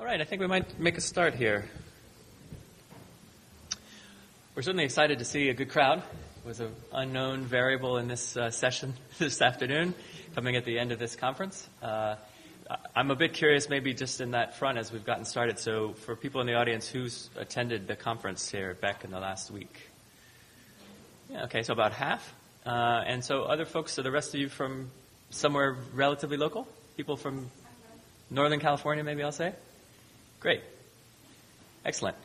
All right, I think we might make a start here. We're certainly excited to see a good crowd. It was an unknown variable in this session this afternoon, coming at the end of this conference. I'm a bit curious, maybe just in that front as we've gotten started. So for people in the audience, who's attended the conference here at Beck in the last week? Yeah, okay, so about half. And so other folks, so the rest of you from somewhere relatively local? People from Northern California, maybe I'll say? Great. Excellent.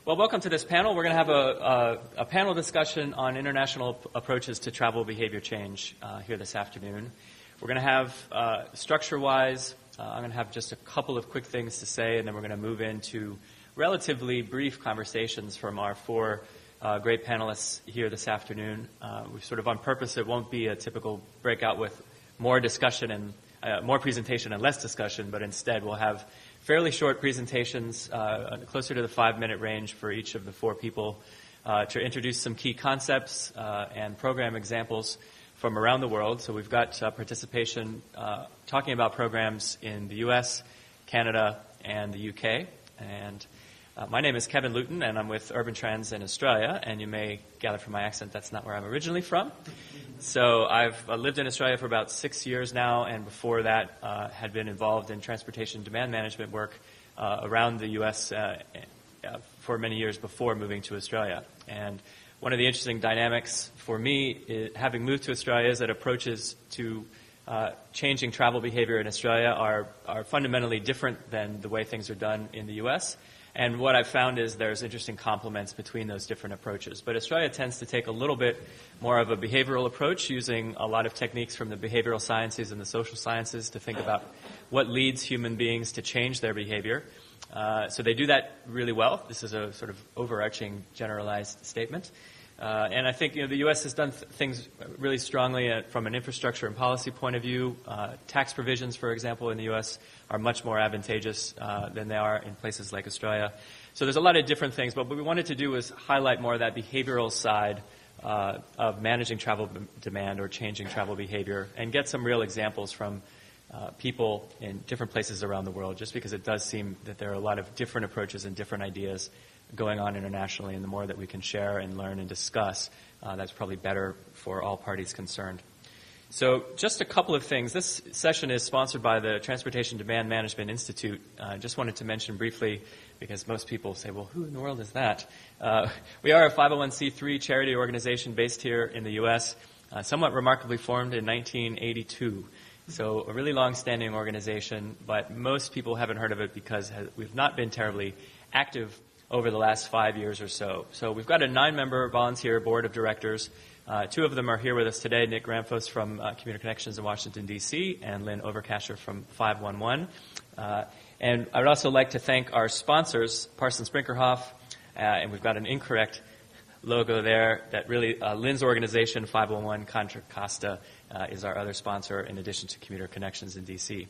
Well, welcome to this panel. We're going to have a panel discussion on international approaches to travel behavior change here this afternoon. We're going to have, structure-wise, I'm going to have just a couple of quick things to say, and then we're going to move into relatively brief conversations from our four great panelists here this afternoon. We sort of on purpose, it won't be a typical breakout with more discussion and more presentation and less discussion, but instead we'll have fairly short presentations, closer to the 5-minute range for each of the four people to introduce some key concepts and program examples from around the world. So we've got participation talking about programs in the U.S., Canada, and the U.K. And my name is Kevin Luton, and I'm with Urban Trends in Australia. And you may gather from my accent that's not where I'm originally from. So I've lived in Australia for about 6 years now, and before that had been involved in transportation demand management work around the U.S. For many years before moving to Australia. And one of the interesting dynamics for me, having moved to Australia, is that approaches to changing travel behavior in Australia are fundamentally different than the way things are done in the U.S., and what I've found is there's interesting complements between those different approaches. But Australia tends to take a little bit more of a behavioral approach, using a lot of techniques from the behavioral sciences and the social sciences to think about what leads human beings to change their behavior. So they do that really well. This is a sort of overarching generalized statement. And I think the U.S. has done things really strongly from an infrastructure and policy point of view. Tax provisions, for example, in the U.S. are much more advantageous than they are in places like Australia. So there's a lot of different things, but what we wanted to do was highlight more of that behavioral side of managing travel demand or changing travel behavior, and get some real examples from people in different places around the world, just because it does seem that there are a lot of different approaches and different ideas going on internationally, and the more that we can share and learn and discuss, that's probably better for all parties concerned. So just a couple of things. This session is sponsored by the Transportation Demand Management Institute. I just wanted to mention briefly, because most people say, well, who in the world is that? We are a 501c3 charity organization based here in the U.S., somewhat remarkably formed in 1982. So a really long-standing organization, but most people haven't heard of it because we've not been terribly active over the last 5 years or so. So we've got a 9-member volunteer board of directors. 2 of them are here with us today, Nick Ramphos from Commuter Connections in Washington, D.C., and Lynn Overcasher from 511. And I would also like to thank our sponsors, Parsons Brinkerhoff, and we've got an incorrect logo there that really, Lynn's organization, 511 Contra Costa, is our other sponsor in addition to Commuter Connections in D.C.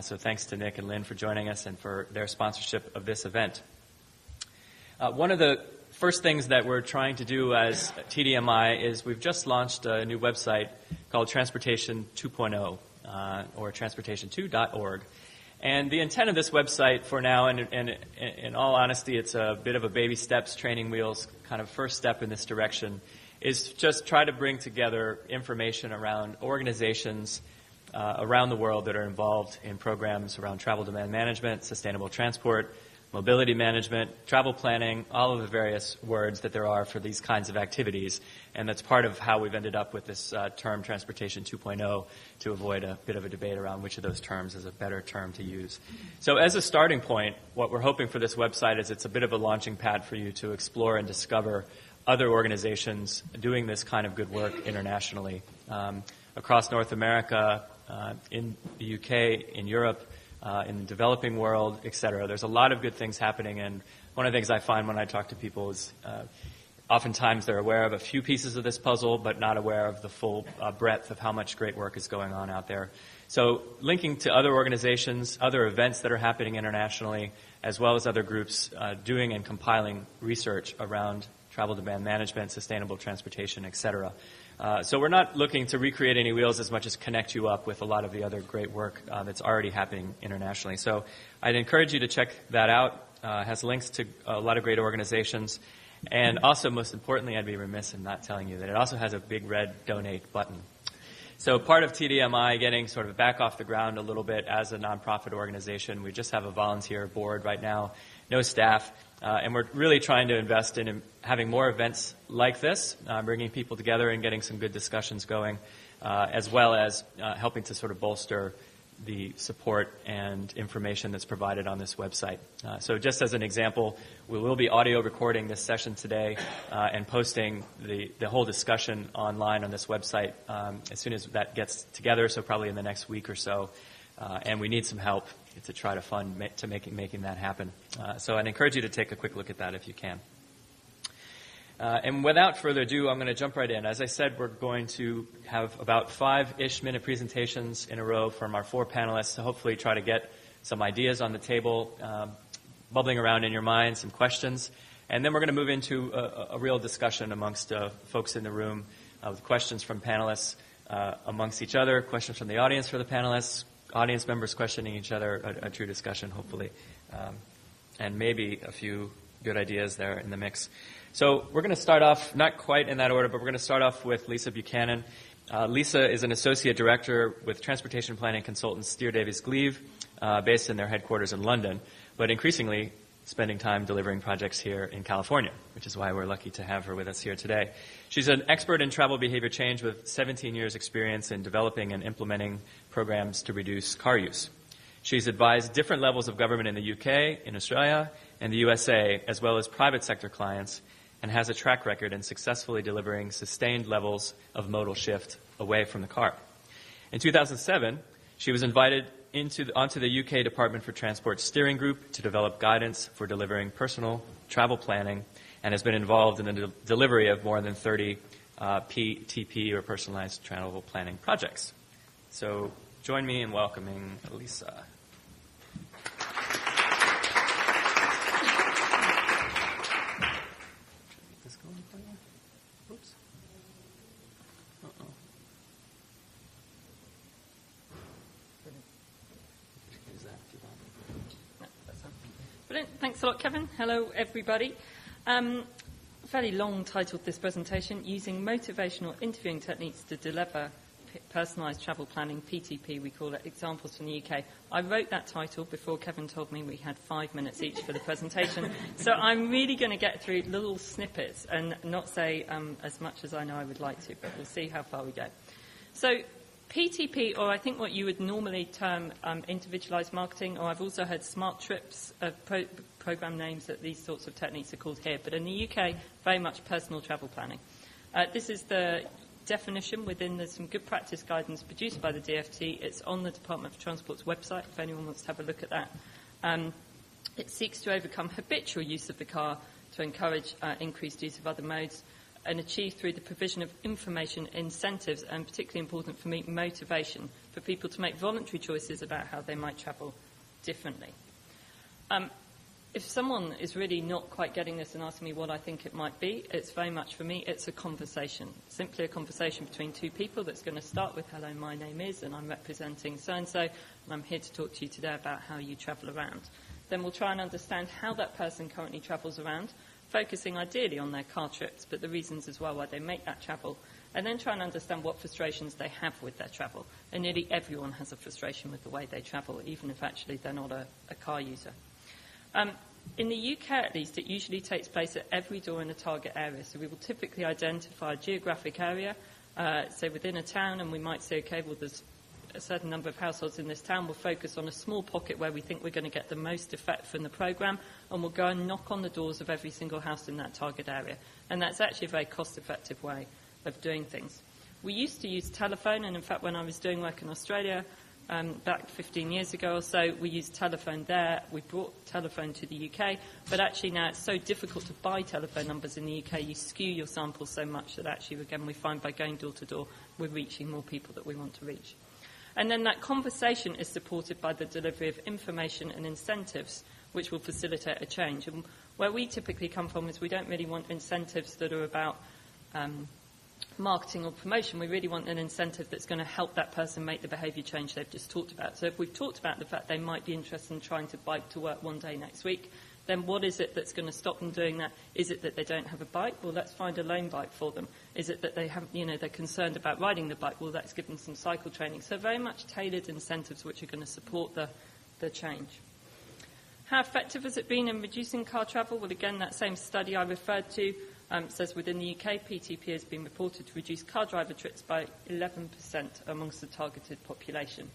So thanks to Nick and Lynn for joining us and for their sponsorship of this event. One of the first things that we're trying to do as TDMI is we've just launched a new website called Transportation 2.0, or transportation2.org. And the intent of this website for now, and in all honesty, it's a bit of a baby steps, training wheels kind of first step in this direction, is just try to bring together information around organizations around the world that are involved in programs around travel demand management, sustainable transport, mobility management, travel planning, all of the various words that there are for these kinds of activities. And that's part of how we've ended up with this term Transportation 2.0, to avoid a bit of a debate around which of those terms is a better term to use. So as a starting point, what we're hoping for this website is it's a bit of a launching pad for you to explore and discover other organizations doing this kind of good work internationally. Across North America, in the UK, in Europe, in the developing world, et cetera. There's a lot of good things happening, and one of the things I find when I talk to people is oftentimes they're aware of a few pieces of this puzzle, but not aware of the full breadth of how much great work is going on out there. So linking to other organizations, other events that are happening internationally, as well as other groups doing and compiling research around travel demand management, sustainable transportation, et cetera. So we're not looking to recreate any wheels as much as connect you up with a lot of the other great work that's already happening internationally. So I'd encourage you to check that out. It has links to a lot of great organizations. And also, most importantly, I'd be remiss in not telling you that it also has a big red donate button. So part of TDMI getting sort of back off the ground a little bit as a nonprofit organization, we just have a volunteer board right now, no staff, and we're really trying to invest in having more events like this, bringing people together and getting some good discussions going, as well as helping to sort of bolster the support and information that's provided on this website. So just as an example, we will be audio recording this session today and posting the whole discussion online on this website as soon as that gets together, so probably in the next week or so. And we need some help to try to fund making that happen. So I'd encourage you to take a quick look at that if you can. And without further ado, I'm going to jump right in. As I said, we're going to have about 5-ish minute presentations in a row from our 4 panelists to hopefully try to get some ideas on the table, bubbling around in your mind, some questions. And then we're going to move into a real discussion amongst folks in the room with questions from panelists amongst each other, questions from the audience for the panelists, audience members questioning each other, a true discussion, hopefully, and maybe a few good ideas there in the mix. So we're going to start off, not quite in that order, but we're going to start off with Lisa Buchanan. Lisa is an associate director with transportation planning consultant Steer Davies Gleave, based in their headquarters in London, but increasingly spending time delivering projects here in California, which is why we're lucky to have her with us here today. She's an expert in travel behavior change with 17 years experience in developing and implementing programs to reduce car use. She's advised different levels of government in the UK, in Australia, and the USA, as well as private sector clients, and has a track record in successfully delivering sustained levels of modal shift away from the car. In 2007, she was invited onto the UK Department for Transport Steering Group to develop guidance for delivering personal travel planning and has been involved in the delivery of more than 30 PTP or personalized travel planning projects. So join me in welcoming Lisa. Thanks a lot, Kevin. Hello, everybody. Fairly long titled this presentation, Using Motivational Interviewing Techniques to Deliver Personalised Travel Planning, PTP, we call it, Examples from the UK. I wrote that title before Kevin told me we had 5 minutes each for the presentation. So I'm really going to get through little snippets and not say as much as I know I would like to, but we'll see how far we go. So PTP, or I think what you would normally term individualised marketing, or I've also heard smart trips, program names that these sorts of techniques are called here, but in the UK, very much personal travel planning. This is the definition within some good practice guidance produced by the DFT. It's on the Department for Transport's website, if anyone wants to have a look at that. It seeks to overcome habitual use of the car to encourage increased use of other modes, and achieved through the provision of information, incentives, and particularly important for me, motivation for people to make voluntary choices about how they might travel differently. If someone is really not quite getting this and asking me what I think it might be, it's very much for me, it's a conversation. Simply a conversation between 2 people that's going to start with, hello, my name is, and I'm representing so-and-so, and I'm here to talk to you today about how you travel around. Then we'll try and understand how that person currently travels around, focusing ideally on their car trips, but the reasons as well why they make that travel, and then try and understand what frustrations they have with their travel. And nearly everyone has a frustration with the way they travel, even if actually they're not a car user. In the UK, at least, it usually takes place at every door in a target area. So we will typically identify a geographic area, say within a town, and we might say, okay, well, there's a certain number of households in this town. We'll focus on a small pocket where we think we're going to get the most effect from the programme, and we'll go and knock on the doors of every single house in that target area. And that's actually a very cost-effective way of doing things. We used to use telephone, and in fact, when I was doing work in Australia, back 15 years ago or so, we used telephone there. We brought telephone to the UK, but actually now it's so difficult to buy telephone numbers in the UK. You skew your samples so much that actually, again, we find by going door to door, we're reaching more people that we want to reach. And then that conversation is supported by the delivery of information and incentives, which will facilitate a change. And where we typically come from is we don't really want incentives that are about marketing or promotion, we really want an incentive that's going to help that person make the behaviour change they've just talked about. So if we've talked about the fact they might be interested in trying to bike to work one day next week, then what is it that's going to stop them doing that? Is it that they don't have a bike? Well, let's find a lane bike for them. Is it that they have, they're concerned about riding the bike? Well, let's give them some cycle training. So very much tailored incentives which are going to support the change. How effective has it been in reducing car travel? Well, again, that same study I referred to says within the UK, PTP has been reported to reduce car driver trips by 11% amongst the targeted population.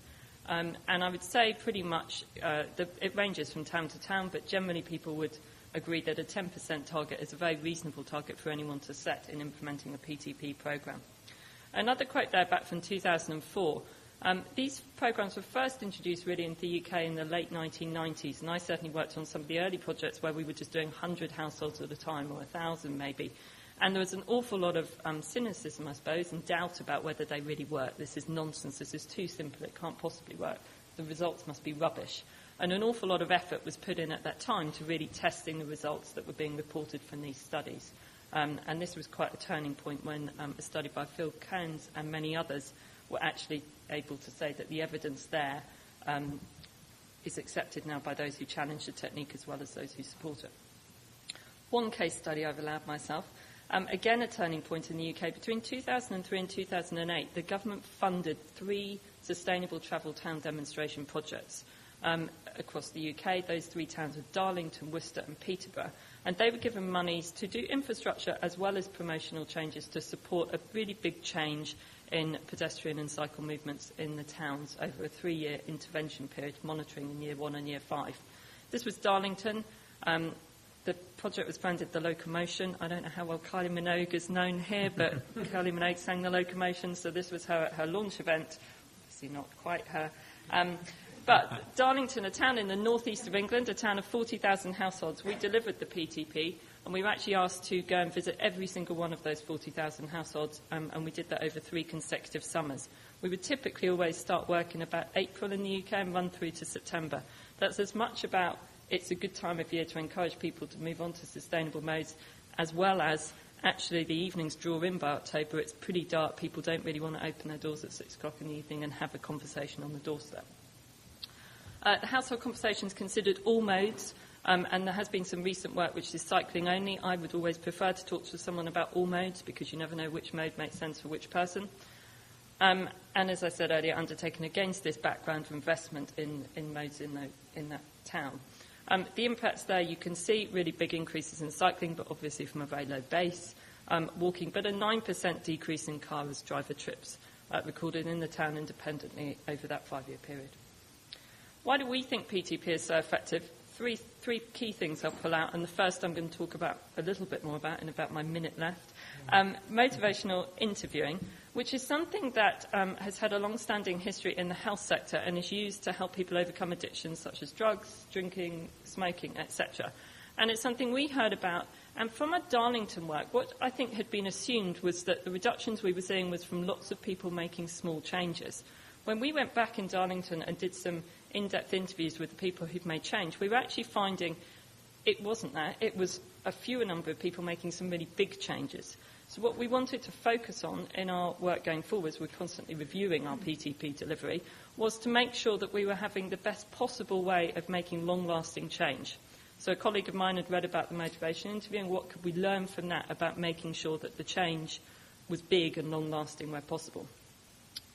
And I would say pretty much it ranges from town to town, but generally people would agree that a 10% target is a very reasonable target for anyone to set in implementing a PTP programme. Another quote there back from 2004. These programmes were first introduced really in the UK in the late 1990s, and I certainly worked on some of the early projects where we were just doing 100 households at a time, or 1,000 maybe. And there was an awful lot of cynicism, I suppose, and doubt about whether they really work. This is nonsense. This is too simple. It can't possibly work. The results must be rubbish. And an awful lot of effort was put in at that time to really testing the results that were being reported from these studies. And this was quite a turning point when a study by Phil Cairns and many others were actually able to say that the evidence there is accepted now by those who challenge the technique as well as those who support it. One case study I've allowed myself. Again, a turning point in the UK. Between 2003 and 2008, the government funded 3 sustainable travel town demonstration projects across the UK. Those 3 towns are Darlington, Worcester and Peterborough. And they were given monies to do infrastructure as well as promotional changes to support a really big change in pedestrian and cycle movements in the towns over a 3-year intervention period, monitoring in year 1 and year 5. This was Darlington. The project was branded the Locomotion. I don't know how well Kylie Minogue is known here, but Kylie Minogue sang the Locomotion, so this was her launch event. Obviously not quite her. But Darlington, a town in the northeast of England, a town of 40,000 households, we delivered the PTP, and we were actually asked to go and visit every single one of those 40,000 households, and we did that over 3 consecutive summers. We would typically always start work in about April in the UK and run through to September. That's as much about it's a good time of year to encourage people to move on to sustainable modes, as well as actually the evenings draw in by October. It's pretty dark. People don't really want to open their doors at 6 o'clock in the evening and have a conversation on the doorstep. The household conversations considered all modes, and there has been some recent work which is cycling only. I would always prefer to talk to someone about all modes because you never know which mode makes sense for which person. And as I said earlier, undertaken against this background of investment in modes in that town. The impacts there, you can see really big increases in cycling, but obviously from a very low base. Walking, but a 9% decrease in car as driver trips recorded in the town independently over that 5-year period. Why do we think PTP is so effective? Three key things I'll pull out, and the first I'm going to talk about a little bit more about in about my minute left. Motivational interviewing, which is something that has had a long-standing history in the health sector and is used to help people overcome addictions such as drugs, drinking, smoking, etc. And it's something we heard about. And from our Darlington work, what I think had been assumed was that the reductions we were seeing was from lots of people making small changes. When we went back in Darlington and did some in-depth interviews with the people who've made change, we were actually finding it wasn't that. It was a fewer number of people making some really big changes. So what we wanted to focus on in our work going forwards, we're constantly reviewing our PTP delivery, was to make sure that we were having the best possible way of making long-lasting change. So a colleague of mine had read about the motivation interviewing. What could we learn from that about making sure that the change was big and long-lasting where possible?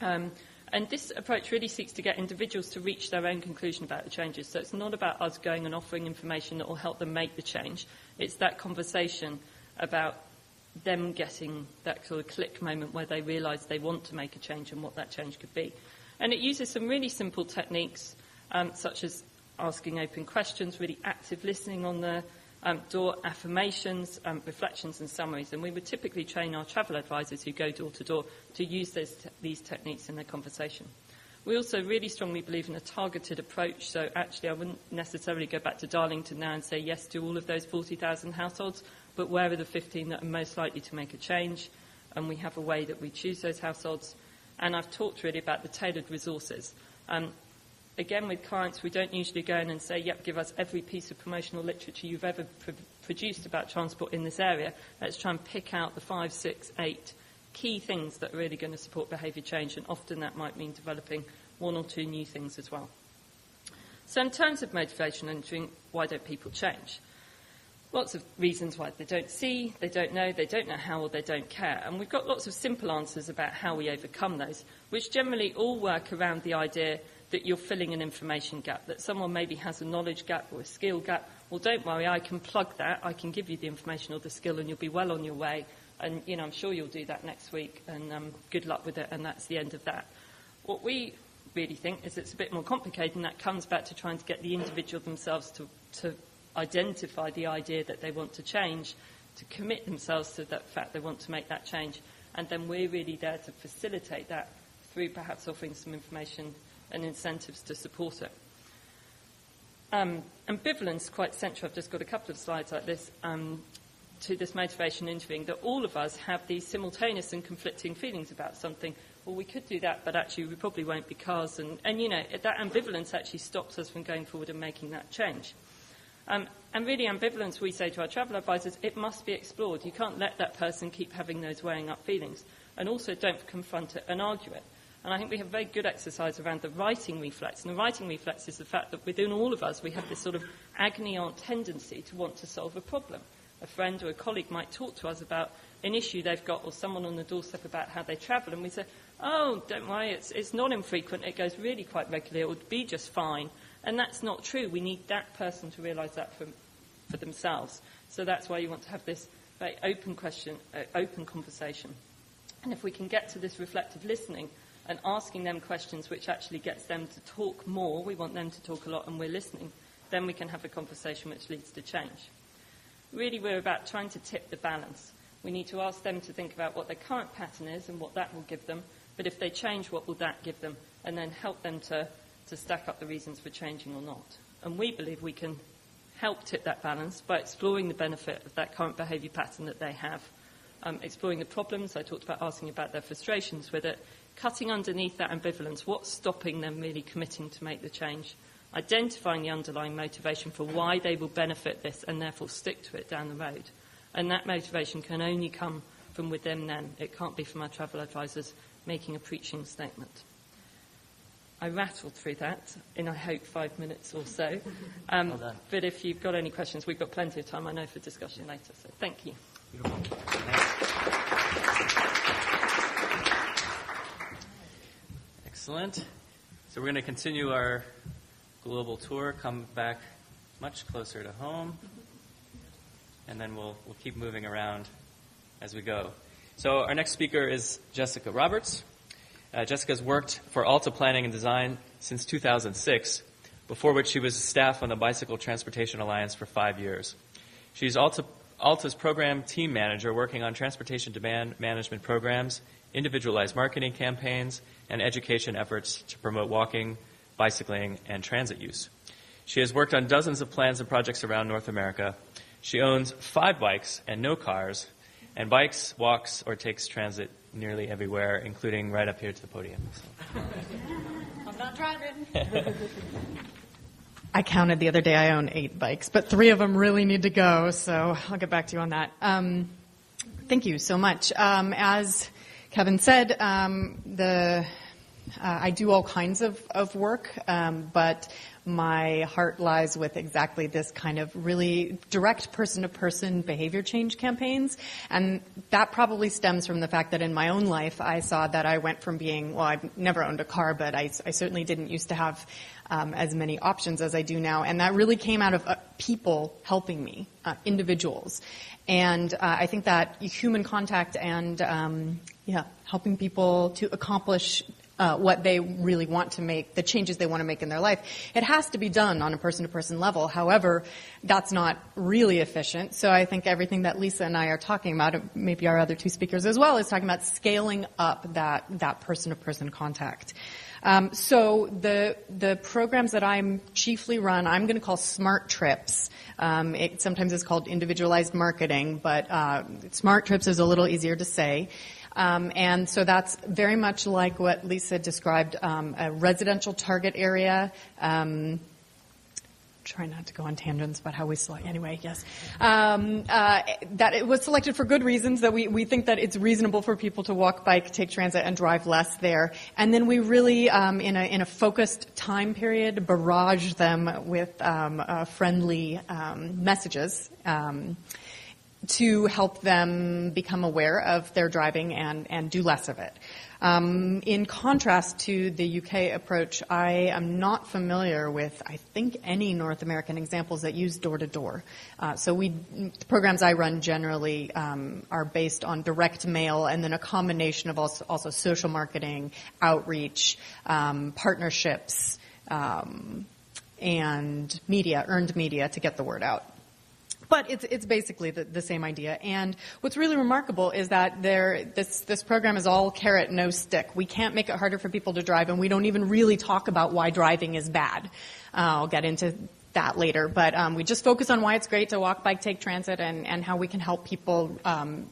And this approach really seeks to get individuals to reach their own conclusion about the changes. So it's not about us going and offering information that will help them make the change. It's that conversation about them getting that sort of click moment where they realise they want to make a change and what that change could be. And it uses some really simple techniques, such as asking open questions, really active listening on the door, affirmations, reflections and summaries. And we would typically train our travel advisors who go door to door to use these techniques in their conversation. We also really strongly believe in a targeted approach. So actually I wouldn't necessarily go back to Darlington now and say yes to all of those 40,000 households, but where are the 15 that are most likely to make a change? And we have a way that we choose those households. And I've talked really about the tailored resources. Again, with clients, we don't usually go in and say, yep, give us every piece of promotional literature you've ever produced about transport in this area. Let's try and pick out the 5, 6, 8 key things that are really going to support behaviour change, and often that might mean developing 1 or 2 new things as well. So in terms of motivation and why don't people change? Lots of reasons why. They don't see, they don't know how, or they don't care. And we've got lots of simple answers about how we overcome those, which generally all work around the idea that you're filling an information gap, that someone maybe has a knowledge gap or a skill gap. Well, don't worry, I can plug that. I can give you the information or the skill, and you'll be well on your way. And, I'm sure you'll do that next week, and good luck with it, and that's the end of that. What we really think is it's a bit more complicated, and that comes back to trying to get the individual themselves to identify the idea that they want to change, to commit themselves to that fact they want to make that change, and then we're really there to facilitate that through perhaps offering some information and incentives to support it. Ambivalence, quite central. I've just got a couple of slides like this to this motivation interviewing, that all of us have these simultaneous and conflicting feelings about something. Well, we could do that, but actually we probably won't because, and that ambivalence actually stops us from going forward and making that change. And really, ambivalence, we say to our travel advisors, it must be explored. You can't let that person keep having those weighing up feelings. And also don't confront it and argue it. And I think we have a very good exercise around the writing reflex. And the writing reflex is the fact that within all of us, we have this sort of agony-aunt tendency to want to solve a problem. A friend or a colleague might talk to us about an issue they've got, or someone on the doorstep about how they travel, and we say, oh, don't worry, it's not infrequent, it goes really quite regularly, it would be just fine. And that's not true. We need that person to realise that for themselves. So that's why you want to have this very open conversation. And if we can get to this reflective listening and asking them questions which actually gets them to talk more, we want them to talk a lot and we're listening, then we can have a conversation which leads to change. Really, we're about trying to tip the balance. We need to ask them to think about what their current pattern is and what that will give them. But if they change, what will that give them? And then help them to stack up the reasons for changing or not. And we believe we can help tip that balance by exploring the benefit of that current behaviour pattern that they have, exploring the problems. I talked about asking about their frustrations with it, cutting underneath that ambivalence, what's stopping them really committing to make the change, identifying the underlying motivation for why they will benefit this and therefore stick to it down the road. And that motivation can only come from within them. It can't be from our travel advisors making a preaching statement. I rattled through that in, I hope, 5 minutes or so. Well done. But if you've got any questions, we've got plenty of time, I know, for discussion later. So thank you. Beautiful. Thanks. Excellent. So we're going to continue our global tour, come back much closer to home, and then we'll keep moving around as we go. So our next speaker is Jessica Roberts. Jessica's worked for Alta Planning and Design since 2006, before which she was staff on the Bicycle Transportation Alliance for 5 years. She's Alta's program team manager working on transportation demand management programs, individualized marketing campaigns, and education efforts to promote walking, bicycling, and transit use. She has worked on dozens of plans and projects around North America. She owns 5 bikes and no cars, and bikes, walks, or takes transit nearly everywhere, including right up here to the podium. So. I'm not driving. I counted the other day. I own 8 bikes, but 3 of them really need to go, so I'll get back to you on that. Thank you so much. As Kevin said, I do all kinds of work, but my heart lies with exactly this kind of really direct person-to-person behavior change campaigns. And that probably stems from the fact that in my own life, I saw that I went from being, well, I've never owned a car, but I certainly didn't used to have as many options as I do now. And that really came out of people helping me, individuals. And I think that human contact and, helping people to accomplish what they really want to make, the changes they want to make in their life. It has to be done on a person-to-person level. However, that's not really efficient. So I think everything that Lisa and I are talking about, maybe our other 2 speakers as well, is talking about scaling up that person-to-person contact. So the programs that I'm chiefly run, I'm going to call Smart Trips. It sometimes is called individualized marketing, but Smart Trips is a little easier to say. And so that's very much like what Lisa described, a residential target area, try not to go on tangents about how we select. Anyway, yes. That it was selected for good reasons, that we think that it's reasonable for people to walk, bike, take transit, and drive less there. And then we really, in a focused time period, barrage them with friendly messages to help them become aware of their driving and do less of it. In contrast to the UK approach, I am not familiar with, I think, any North American examples that use door-to-door. So the programs I run generally are based on direct mail and then a combination of also social marketing, outreach, partnerships, and media, earned media to get the word out. But it's basically the same idea. And what's really remarkable is that this program is all carrot, no stick. We can't make it harder for people to drive, and we don't even really talk about why driving is bad. I'll get into that later. But we just focus on why it's great to walk, bike, take transit, and how we can help people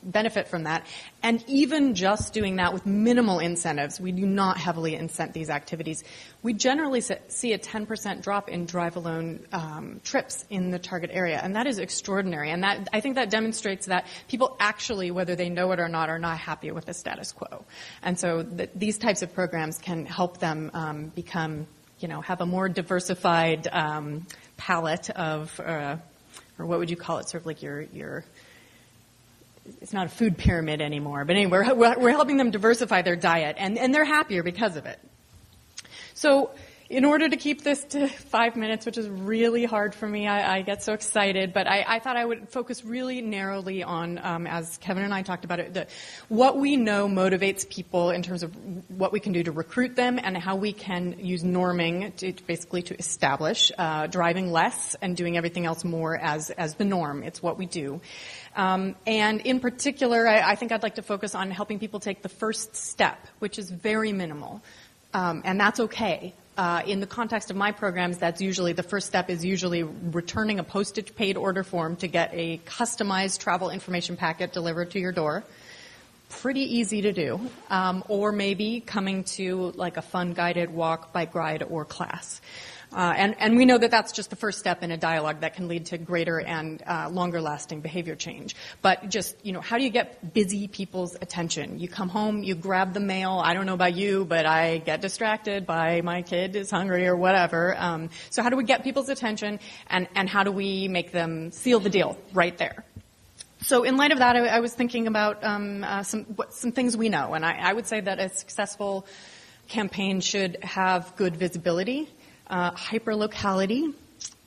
benefit from that. And even just doing that with minimal incentives, we do not heavily incent these activities. We generally see a 10% drop in drive-alone trips in the target area, and that is extraordinary. And I think that demonstrates that people actually, whether they know it or not, are not happy with the status quo. And so these types of programs can help them become, have a more diversified palette of, or what would you call it, sort of like your it's not a food pyramid anymore, but anyway, we're helping them diversify their diet, and they're happier because of it. So in order to keep this to 5 minutes, which is really hard for me, I get so excited, but I thought I would focus really narrowly on, as Kevin and I talked about it, what we know motivates people in terms of what we can do to recruit them and how we can use norming to establish driving less and doing everything else more as the norm. It's what we do. And in particular, I think I'd like to focus on helping people take the first step, which is very minimal. And that's okay. In the context of my programs, that's usually the first step is usually returning a postage paid order form to get a customized travel information packet delivered to your door. Pretty easy to do. Or maybe coming to like a fun guided walk, bike ride, or class. And we know that that's just the first step in a dialogue that can lead to greater and longer lasting behavior change. But just, how do you get busy people's attention? You come home, you grab the mail. I don't know about you, but I get distracted by my kid is hungry or whatever. So how do we get people's attention, and how do we make them seal the deal right there? So in light of that, I was thinking about some things we know. And I would say that a successful campaign should have good visibility, hyperlocality,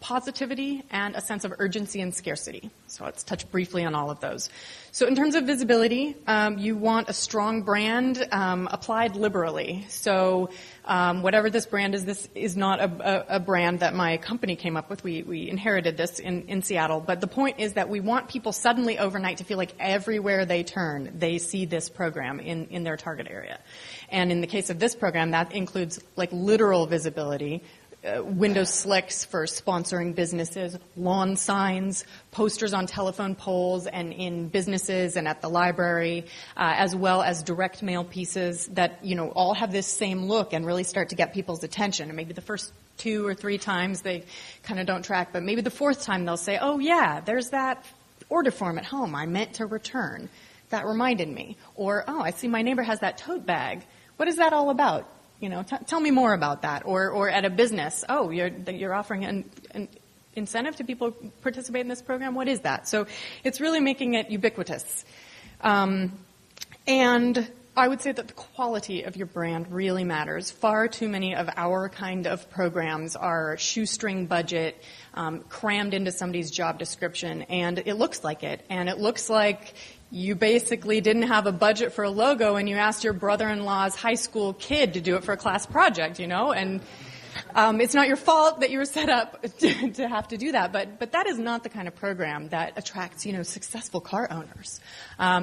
positivity, and a sense of urgency and scarcity. So let's touch briefly on all of those. So in terms of visibility, you want a strong brand applied liberally. So whatever this brand is, this is not a brand that my company came up with. We inherited this in Seattle. But the point is that we want people suddenly overnight to feel like everywhere they turn, they see this program in their target area. And in the case of this program, that includes like literal visibility, window slicks for sponsoring businesses, lawn signs, posters on telephone poles and in businesses and at the library, as well as direct mail pieces that, all have this same look and really start to get people's attention. And maybe the first 2 or 3 times they kind of don't track, but maybe the 4th time they'll say, oh yeah, there's that order form at home I meant to return. That reminded me. Or, oh, I see my neighbor has that tote bag. What is that all about? Tell me more about that. Or at a business, oh, you're offering an incentive to people who participate in this program. What is that? So it's really making it ubiquitous. And I would say that the quality of your brand really matters. Far too many of our kind of programs are shoestring budget, crammed into somebody's job description, and it looks like it. And it looks like you basically didn't have a budget for a logo and you asked your brother-in-law's high school kid to do it for a class project, and it's not your fault that you were set up to have to do that, but that is not the kind of program that attracts, successful car owners.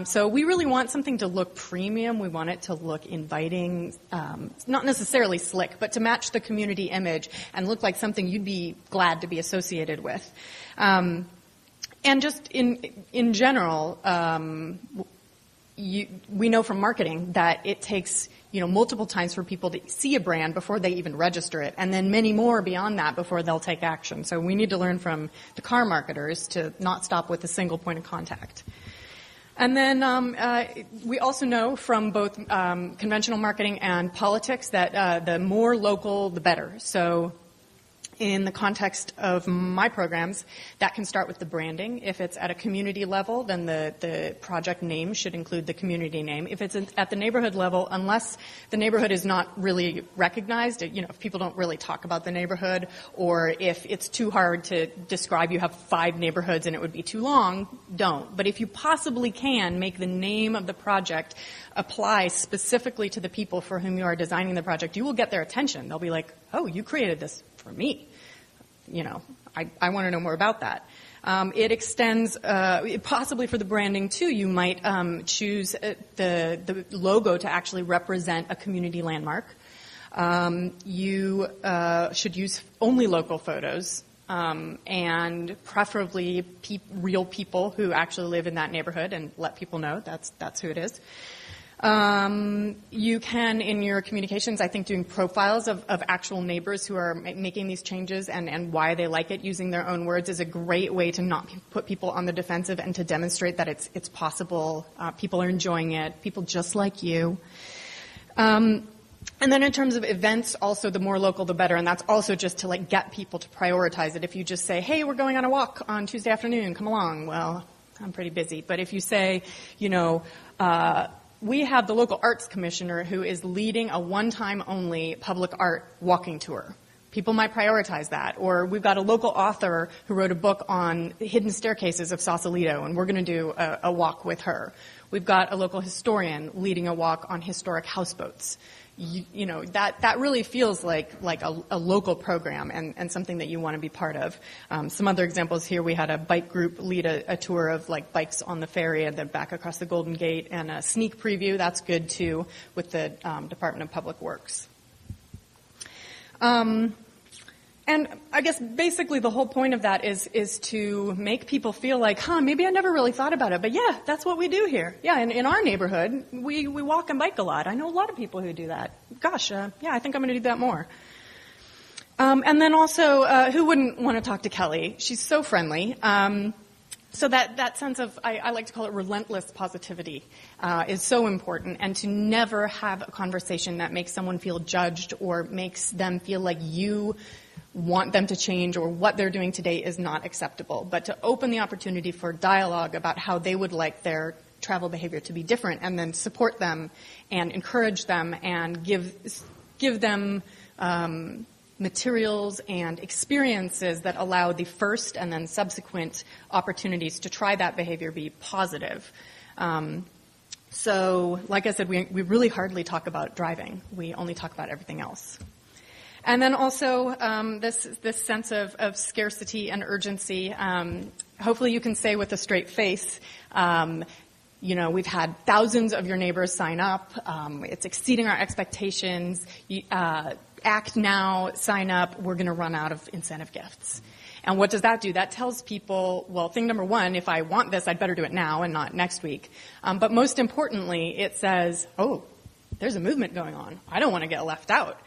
So we really want something to look premium. We want it to look inviting, not necessarily slick, but to match the community image and look like something you'd be glad to be associated with. And just in general, we know from marketing that it takes, multiple times for people to see a brand before they even register it, and then many more beyond that before they'll take action. So we need to learn from the car marketers to not stop with a single point of contact. And then we also know from both conventional marketing and politics that the more local, the better. So in the context of my programs, that can start with the branding. If it's at a community level, then the project name should include the community name. If it's at the neighborhood level, unless the neighborhood is not really recognized, if people don't really talk about the neighborhood, or if it's too hard to describe, you have 5 neighborhoods and it would be too long, don't. But if you possibly can, make the name of the project apply specifically to the people for whom you are designing the project, you will get their attention. They'll be like, oh, you created this for me. I want to know more about that. It extends, possibly for the branding too, you might choose the logo to actually represent a community landmark. You should use only local photos, and preferably real people who actually live in that neighborhood, and let people know that's who it is. You can, in your communications, I think doing profiles of actual neighbors who are making these changes and why they like it, using their own words, is a great way to not put people on the defensive and to demonstrate that it's possible. People are enjoying it. People just like you. And then in terms of events, also the more local, the better. And that's also just to get people to prioritize it. If you just say, hey, we're going on a walk on Tuesday afternoon, come along. Well, I'm pretty busy. But if you say, we have the local arts commissioner who is leading a one-time only public art walking tour. People might prioritize that. Or we've got a local author who wrote a book on the hidden staircases of Sausalito, and we're going to do a walk with her. We've got a local historian leading a walk on historic houseboats. That really feels like a local program and something that you want to be part of. Some other examples here, we had a bike group lead a tour of bikes on the ferry and then back across the Golden Gate, and a sneak preview. That's good too with the Department of Public Works. And I guess basically the whole point of that is to make people feel like, maybe I never really thought about it, but yeah, that's what we do here. Yeah, in our neighborhood, we walk and bike a lot. I know a lot of people who do that. Gosh, yeah, I think I'm going to do that more. And then also, who wouldn't want to talk to Kelly? She's so friendly. So that sense of, I like to call it relentless positivity, is so important, and to never have a conversation that makes someone feel judged or makes them feel like you want them to change or what they're doing today is not acceptable, but to open the opportunity for dialogue about how they would like their travel behavior to be different, and then support them and encourage them and give them materials and experiences that allow the first and then subsequent opportunities to try that behavior be positive. So, like I said, we really hardly talk about driving. We only talk about everything else. And then also this sense of scarcity and urgency. Hopefully you can say with a straight face, we've had thousands of your neighbors sign up. It's exceeding our expectations. Act now, sign up. We're going to run out of incentive gifts. And what does that do? That tells people, well, thing number one, if I want this, I'd better do it now and not next week. But most importantly, it says, oh, there's a movement going on. I don't want to get left out.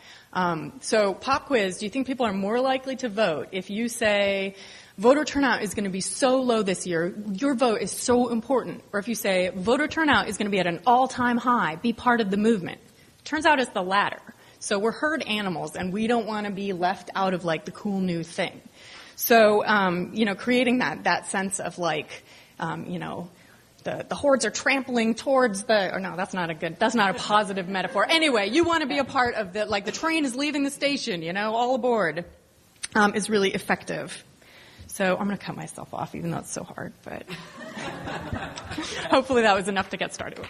So pop quiz, do you think people are more likely to vote if you say voter turnout is going to be so low this year, your vote is so important, or if you say voter turnout is going to be at an all-time high, be part of the movement? Turns out it's the latter. So we're herd animals, and we don't want to be left out of the cool new thing. So creating that sense of the hordes are trampling towards that's not a positive metaphor. Anyway, you want to be a part of the train is leaving the station, all aboard, is really effective. So I'm going to cut myself off, even though it's so hard, but hopefully that was enough to get started with.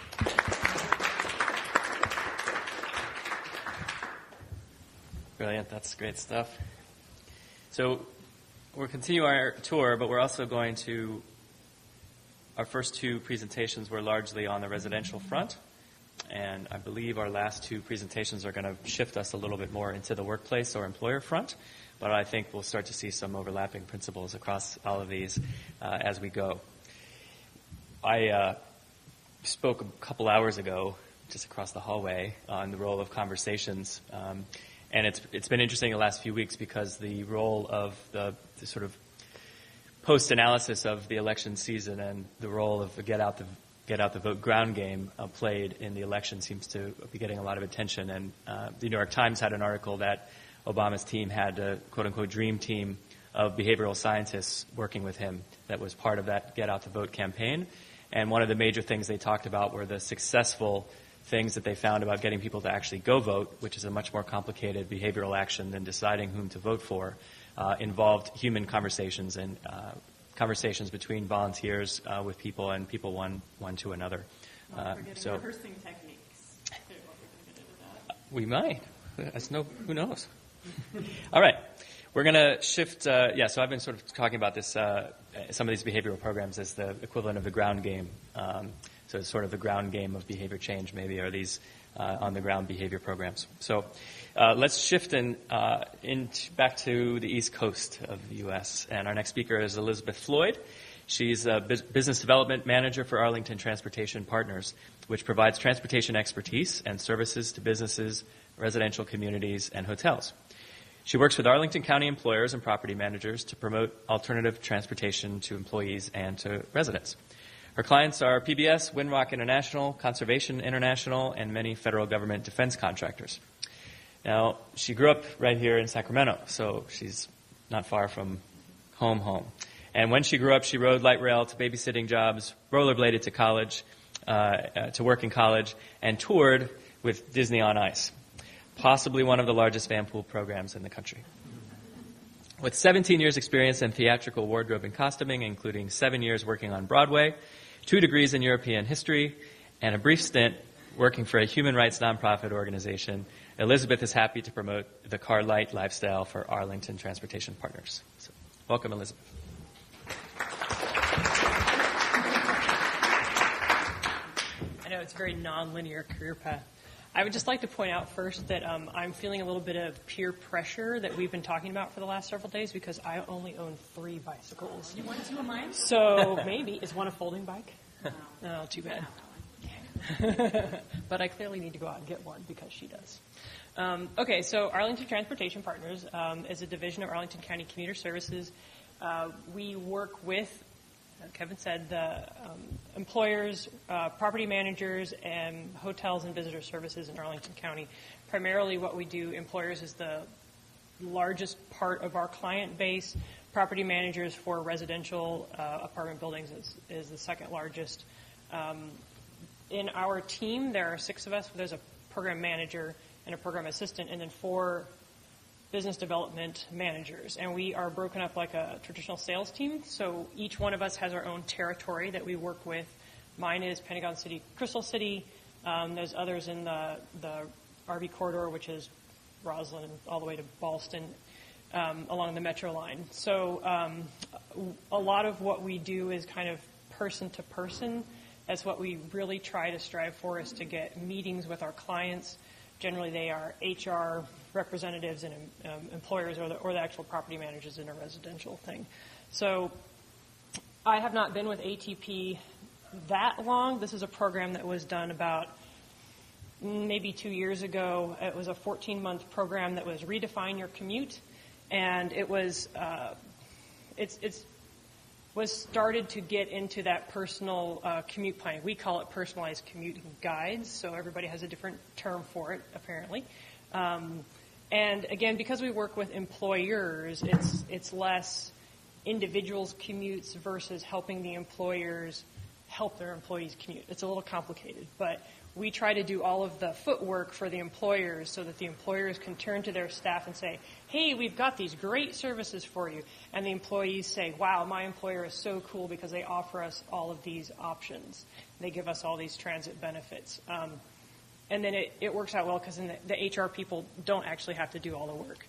Brilliant, that's great stuff. So we'll continue our tour, but we're also going to, our first 2 presentations were largely on the residential front, and I believe our last 2 presentations are going to shift us a little bit more into the workplace or employer front, but I think we'll start to see some overlapping principles across all of these as we go. spoke a couple hours ago, just across the hallway, on the role of conversations. And it's been interesting the last few weeks because the role of the sort of post-analysis of the election season and the role of the get out the vote ground game played in the election seems to be getting a lot of attention. And the New York Times had an article that Obama's team had a quote-unquote dream team of behavioral scientists working with him that was part of that get out the vote campaign. And one of the major things they talked about were the successful things that they found about getting people to actually go vote, which is a much more complicated behavioral action than deciding whom to vote for, involved human conversations and conversations between volunteers with people and people one to another. So rehearsing techniques. We might. Who knows? All right. We're going to shift. So I've been sort of talking about this, some of these behavioral programs as the equivalent of the ground game. So it's sort of the ground game of behavior change, maybe, are these on-the-ground behavior programs. So let's shift back to the East Coast of the U.S. And our next speaker is Elizabeth Floyd. She's a business development manager for Arlington Transportation Partners, which provides transportation expertise and services to businesses, residential communities, and hotels. She works with Arlington County employers and property managers to promote alternative transportation to employees and to residents. Her clients are PBS, Windrock International, Conservation International, and many federal government defense contractors. Now, she grew up right here in Sacramento, so she's not far from home. And when she grew up, she rode light rail to babysitting jobs, rollerbladed to college, to work in college, and toured with Disney on Ice, possibly one of the largest van pool programs in the country. With 17 years' experience in theatrical wardrobe and costuming, including 7 years working on Broadway, 2 degrees in European history, and a brief stint working for a human rights nonprofit organization, Elizabeth is happy to promote the car light lifestyle for Arlington Transportation Partners. So, welcome, Elizabeth. I know it's a very non-linear career path. I would just like to point out first that I'm feeling a little bit of peer pressure that we've been talking about for the last several days because I only own 3 bicycles. You want 2 of mine? So maybe. Is one a folding bike? No, too bad. But I clearly need to go out and get one because she does. Okay, so Arlington Transportation Partners is a division of Arlington County Commuter Services. We work with, Kevin said, the employers, property managers, and hotels and visitor services in Arlington County. Primarily what we do, employers is the largest part of our client base. Property managers for residential apartment buildings is the second largest. In our team, there are 6 of us. There's a program manager and a program assistant, and then 4 business development managers. And we are broken up like a traditional sales team. So each one of us has our own territory that we work with. Mine is Pentagon City, Crystal City. There's others in the RV corridor, which is Roslyn, all the way to Ballston, along the Metro line. So a lot of what we do is kind of person to person. That's what we really try to strive for, is to get meetings with our clients. Generally, they are HR representatives and employers or the actual property managers in a residential thing. So I have not been with ATP that long. This is a program that was done about maybe 2 years ago. It was a 14-month program that was Redefine Your Commute, and it was was started to get into that personal commute planning. We call it personalized commuting guides, so everybody has a different term for it, apparently. And again, because we work with employers, it's less individuals' commutes versus helping the employers help their employees commute. It's a little complicated, but we try to do all of the footwork for the employers so that the employers can turn to their staff and say, hey, we've got these great services for you. And the employees say, wow, my employer is so cool because they offer us all of these options. They give us all these transit benefits. And then it works out well because then the HR people don't actually have to do all the work.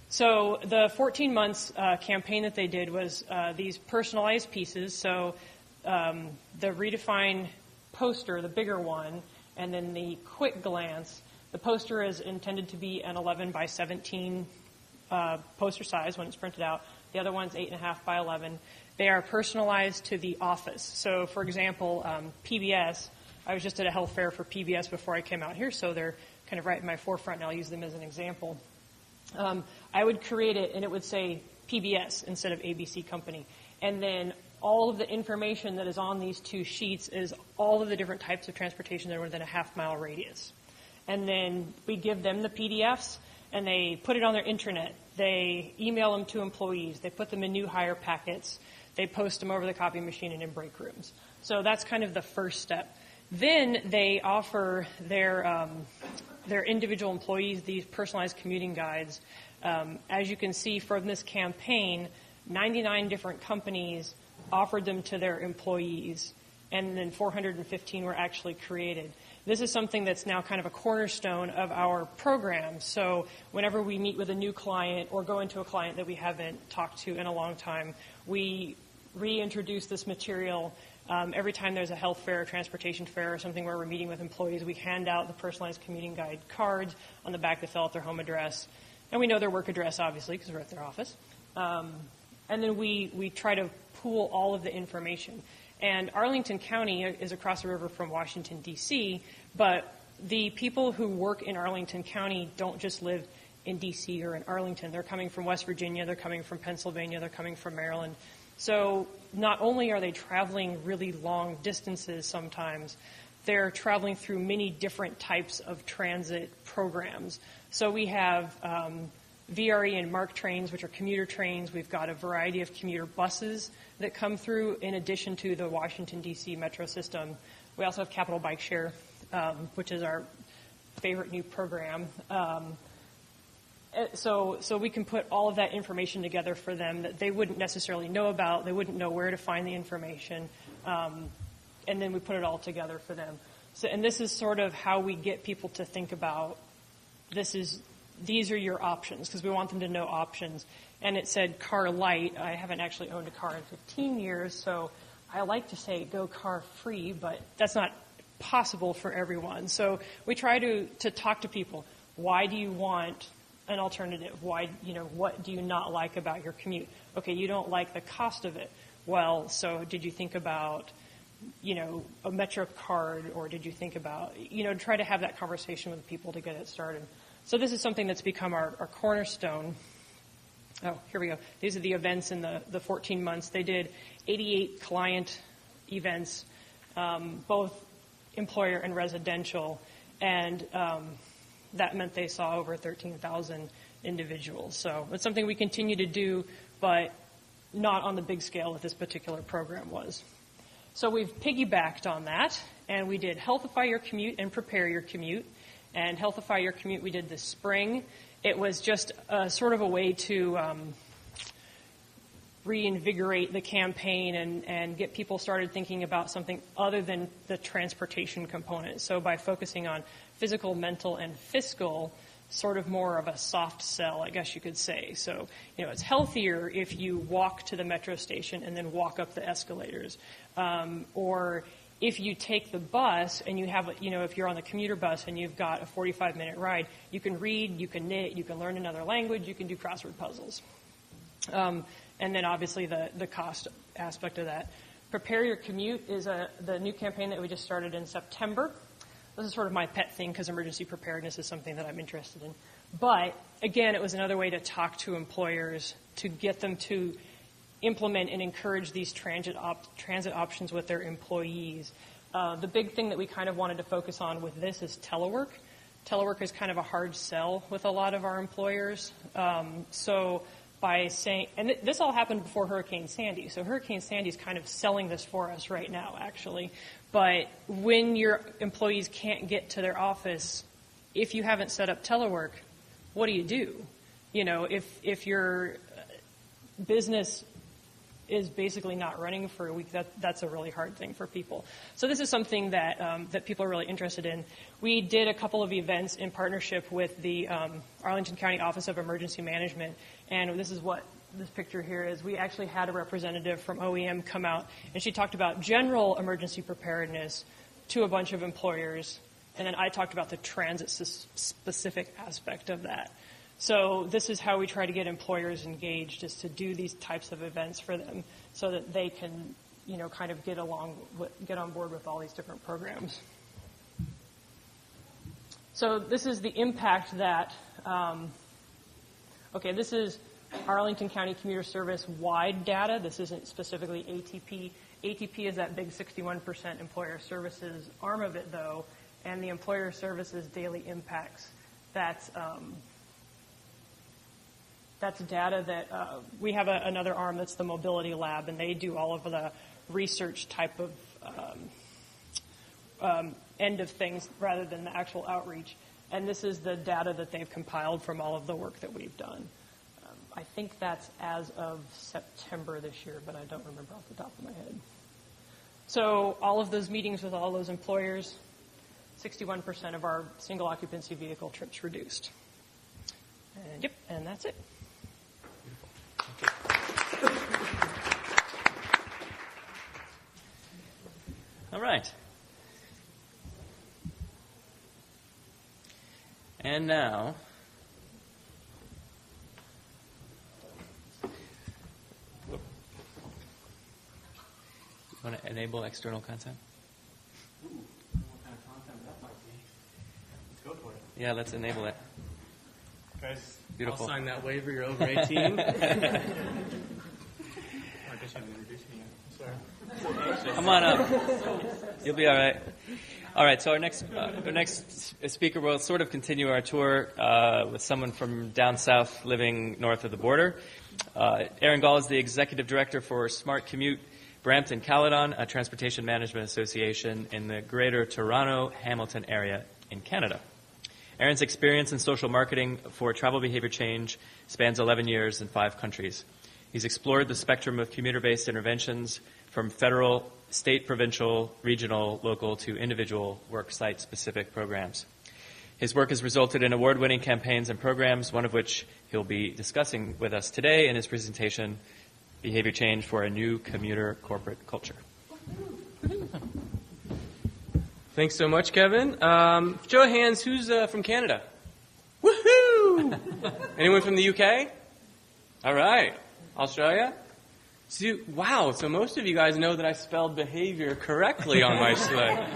So the 14 months campaign that they did was these personalized pieces. So the Redefine poster, the bigger one, and then the quick glance. The poster is intended to be an 11 by 17 poster size when it's printed out. The other one's 8.5 by 11. They are personalized to the office. So, for example, PBS I was just at a health fair for PBS before I came out here, so they're kind of right in my forefront, and I'll use them as an example. I would create it, and it would say PBS instead of ABC Company. And then all of the information that is on these two sheets is all of the different types of transportation that are within a half-mile radius. And then we give them the PDFs, and they put it on their intranet. They email them to employees. They put them in new hire packets. They post them over the copy machine and in break rooms. So that's kind of the first step. Then they offer their individual employees these personalized commuting guides. As you can see from this campaign, 99 different companies offered them to their employees, and then 415 were actually created. This is something that's now kind of a cornerstone of our program. So whenever we meet with a new client or go into a client that we haven't talked to in a long time, we reintroduce this material. Every time there's a health fair, or transportation fair, or something where we're meeting with employees, we hand out the personalized commuting guide cards. On the back, they fill out their home address. And we know their work address, obviously, because we're at their office. And then we try to pool all of the information. And Arlington County is across the river from Washington, D.C., but the people who work in Arlington County don't just live in D.C. or in Arlington. They're coming from West Virginia, they're coming from Pennsylvania, they're coming from Maryland. So not only are they traveling really long distances sometimes, they're traveling through many different types of transit programs. So we have VRE and MARC trains, which are commuter trains. We've got a variety of commuter buses that come through in addition to the Washington, D.C. metro system. We also have Capital Bike Share, which is our favorite new program. So we can put all of that information together for them that they wouldn't necessarily know about. They wouldn't know where to find the information. And then we put it all together for them. So, and this is sort of how we get people to think about these are your options, because we want them to know options. And it said car light. I haven't actually owned a car in 15 years, so I like to say go car free, but that's not possible for everyone. So we try to talk to people. Why do you want an alternative? Why, what do you not like about your commute? Okay, you don't like the cost of it. Well, so did you think about, a Metro card, or did you think about, try to have that conversation with people to get it started. So this is something that's become our cornerstone. Oh, here we go. These are the events in the 14 months. They did 88 client events, both employer and residential, and that meant they saw over 13,000 individuals. So it's something we continue to do, but not on the big scale that this particular program was. So we've piggybacked on that, and we did Healthify Your Commute and Prepare Your Commute. And Healthify Your Commute we did this spring. It was just sort of a way to reinvigorate the campaign and get people started thinking about something other than the transportation component. So by focusing on physical, mental, and fiscal, sort of more of a soft sell, I guess you could say. So, it's healthier if you walk to the metro station and then walk up the escalators. Or if you take the bus and you have, if you're on the commuter bus and you've got a 45-minute ride, you can read, you can knit, you can learn another language, you can do crossword puzzles. And then obviously the cost aspect of that. Prepare Your Commute is the new campaign that we just started in September. This is sort of my pet thing because emergency preparedness is something that I'm interested in. But again, it was another way to talk to employers to get them to implement and encourage these transit options with their employees. The big thing that we kind of wanted to focus on with this is telework. Telework is kind of a hard sell with a lot of our employers. So by saying, and this all happened before Hurricane Sandy, so Hurricane Sandy is kind of selling this for us right now, actually. But when your employees can't get to their office, if you haven't set up telework, what do? If your business is basically not running for a week, that's a really hard thing for people. So this is something that people are really interested in. We did a couple of events in partnership with the Arlington County Office of Emergency Management, and this is what this picture here is. We actually had a representative from OEM come out, and she talked about general emergency preparedness to a bunch of employers, and then I talked about the transit-specific aspect of that. So this is how we try to get employers engaged, is to do these types of events for them so that they can kind of get on board with all these different programs. So this is the impact that, this is Arlington County Commuter Service wide data. This isn't specifically ATP. ATP is that big 61% employer services arm of it, though, and the employer services daily impacts. That's data that we have another arm that's the mobility lab, and they do all of the research type of end of things rather than the actual outreach. And this is the data that they've compiled from all of the work that we've done. I think that's as of September this year, but I don't remember off the top of my head. So all of those meetings with all those employers, 61% of our single occupancy vehicle trips reduced. And and that's it. All right. And now, you want to enable external content? Ooh, what kind of content that might be. Let's go for it. Yeah, let's enable it. Guys, Beautiful. I'll sign that waiver. You're over 18. I guess I'm introducing you. Sorry. Come on up. You'll be all right. All right, so our next speaker will sort of continue our tour with someone from down south living north of the border. Aaron Gall is the Executive Director for Smart Commute Brampton Caledon, a transportation management association in the Greater Toronto-Hamilton area in Canada. Aaron's experience in social marketing for travel behavior change spans 11 years in 5 countries. He's explored the spectrum of commuter-based interventions from federal, state, provincial, regional, local to individual work site-specific programs. His work has resulted in award-winning campaigns and programs, one of which he'll be discussing with us today in his presentation, Behavior Change for a New Commuter Corporate Culture. Thanks so much, Kevin. Show of hands, who's from Canada? Woohoo! Anyone from the UK? All right. Australia? Wow, so most of you guys know that I spelled behavior correctly on my slide.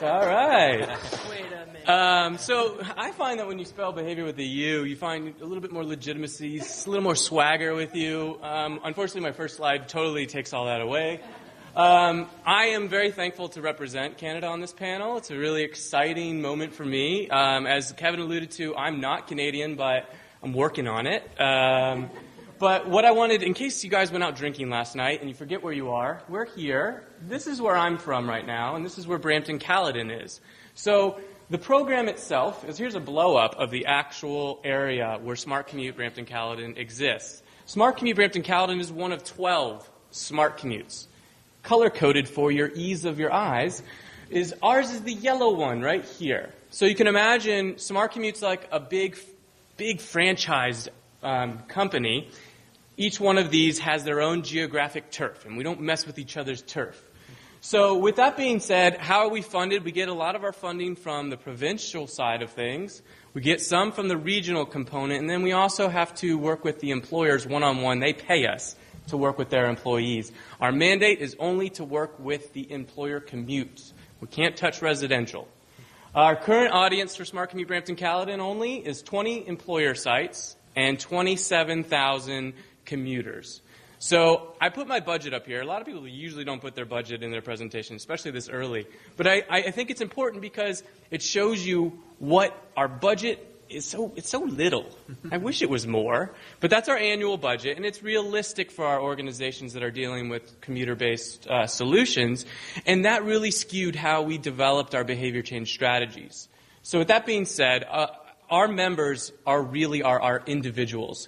All right. Wait a minute. So I find that when you spell behavior with a U, you find a little bit more legitimacy, a little more swagger with you. Unfortunately, my first slide totally takes all that away. I am very thankful to represent Canada on this panel. It's a really exciting moment for me. As Kevin alluded to, I'm not Canadian, but I'm working on it. But what I wanted, in case you guys went out drinking last night and you forget where you are, we're here. This is where I'm from right now, and this is where Brampton Caledon is. So the program itself is, here's a blow-up of the actual area where Smart Commute Brampton Caledon exists. Smart Commute Brampton Caledon is one of 12 smart commutes. Color-coded for your ease of your eyes, ours is the yellow one right here. So you can imagine Smart Commute's like a big franchised company. Each one of these has their own geographic turf, and we don't mess with each other's turf. So with that being said, how are we funded? We get a lot of our funding from the provincial side of things. We get some from the regional component, and then we also have to work with the employers one-on-one. They pay us to work with their employees. Our mandate is only to work with the employer commutes. We can't touch residential. Our current audience for Smart Commute Brampton Caledon only is 20 employer sites and 27,000 commuters. So I put my budget up here. A lot of people usually don't put their budget in their presentation, especially this early. But I think it's important because it shows you what our budget is. It's so little. I wish it was more. But that's our annual budget, and it's realistic for our organizations that are dealing with commuter-based solutions. And that really skewed how we developed our behavior change strategies. So with that being said, our members are really our individuals.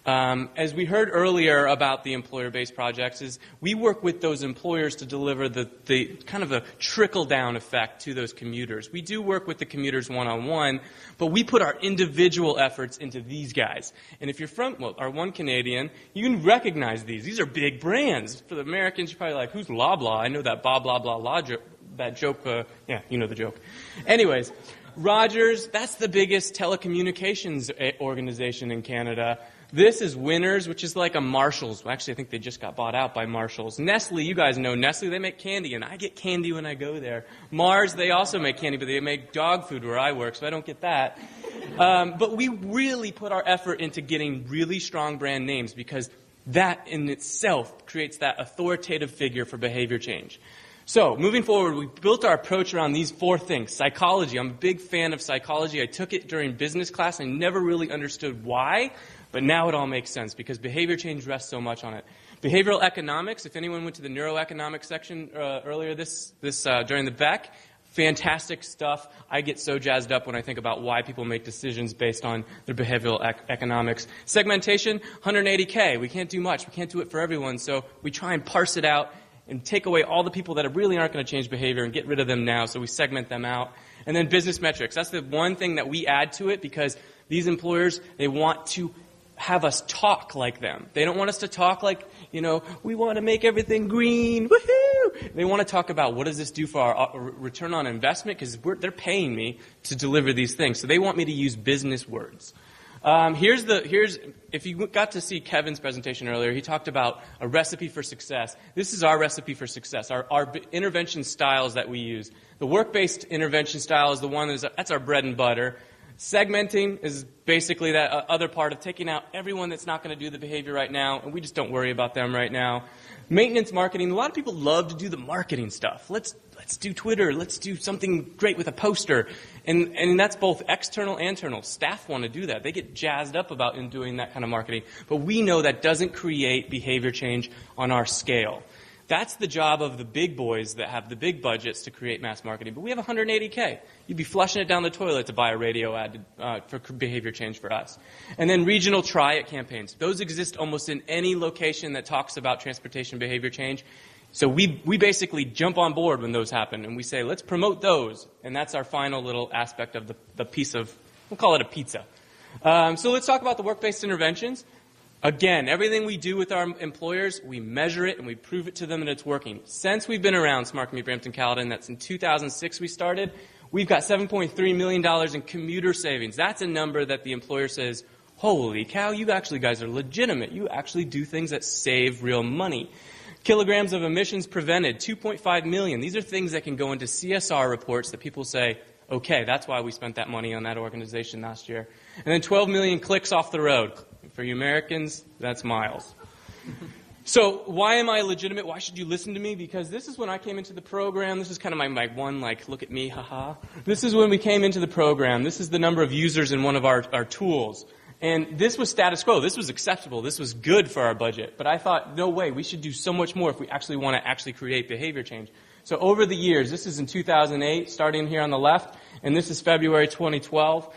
As we heard earlier about the employer-based projects, is we work with those employers to deliver the kind of a trickle-down effect to those commuters. We do work with the commuters one-on-one, but we put our individual efforts into these guys. And if you're from, our one Canadian, you can recognize these. These are big brands. For the Americans, you're probably like, who's Loblaw? I know that blah, blah, blah, blah that joke. Yeah, you know the joke. Anyways, Rogers, that's the biggest telecommunications organization in Canada. This is Winners, which is like a Marshalls. Actually, I think they just got bought out by Marshalls. Nestle, you guys know Nestle. They make candy, and I get candy when I go there. Mars, they also make candy, but they make dog food where I work, so I don't get that. But we really put our effort into getting really strong brand names because that in itself creates that authoritative figure for behavior change. So, moving forward, we built our approach around these 4 things. Psychology. I'm a big fan of psychology. I took it during business class. I never really understood why, but now it all makes sense because behavior change rests so much on it. Behavioral economics. If anyone went to the neuroeconomics section earlier during the BEC, fantastic stuff. I get so jazzed up when I think about why people make decisions based on their behavioral economics. Segmentation, 180K. We can't do much. We can't do it for everyone, so we try and parse it out and take away all the people that really aren't going to change behavior and get rid of them now, so we segment them out. And then business metrics. That's the one thing that we add to it because these employers, they want to have us talk like them. They don't want us to talk like, we want to make everything green, woohoo! They want to talk about what does this do for our return on investment because they're paying me to deliver these things. So they want me to use business words. If you got to see Kevin's presentation earlier, he talked about a recipe for success. This is our recipe for success, our intervention styles that we use. The work-based intervention style is the one that's our bread and butter. Segmenting is basically that other part of taking out everyone that's not going to do the behavior right now, and we just don't worry about them right now. Maintenance marketing, a lot of people love to do the marketing stuff. Let's do Twitter. Let's do something great with a poster. And that's both external and internal. Staff want to do that. They get jazzed up about doing that kind of marketing. But we know that doesn't create behavior change on our scale. That's the job of the big boys that have the big budgets to create mass marketing. But we have 180K. You'd be flushing it down the toilet to buy a radio ad for behavior change for us. And then regional try-it campaigns. Those exist almost in any location that talks about transportation behavior change. So we basically jump on board when those happen, and we say, let's promote those. And that's our final little aspect of the piece of, we'll call it a pizza. So let's talk about the work-based interventions. Again, everything we do with our employers, we measure it and we prove it to them that it's working. Since we've been around Smart Commute Brampton Caledon, that's in 2006 we started, we've got $7.3 million in commuter savings. That's a number that the employer says, holy cow, you actually guys are legitimate. You actually do things that save real money. Kilograms of emissions prevented, 2.5 million. These are things that can go into CSR reports that people say, okay, that's why we spent that money on that organization last year. And then 12 million clicks off the road. For you Americans, that's miles. So why am I legitimate? Why should you listen to me? Because this is when I came into the program. This is kind of my one, look at me, haha. This is when we came into the program. This is the number of users in one of our tools. And this was status quo. This was acceptable. This was good for our budget. But I thought, no way, we should do so much more if we actually want to actually create behavior change. So over the years, this is in 2008, starting here on the left, and this is February 2012.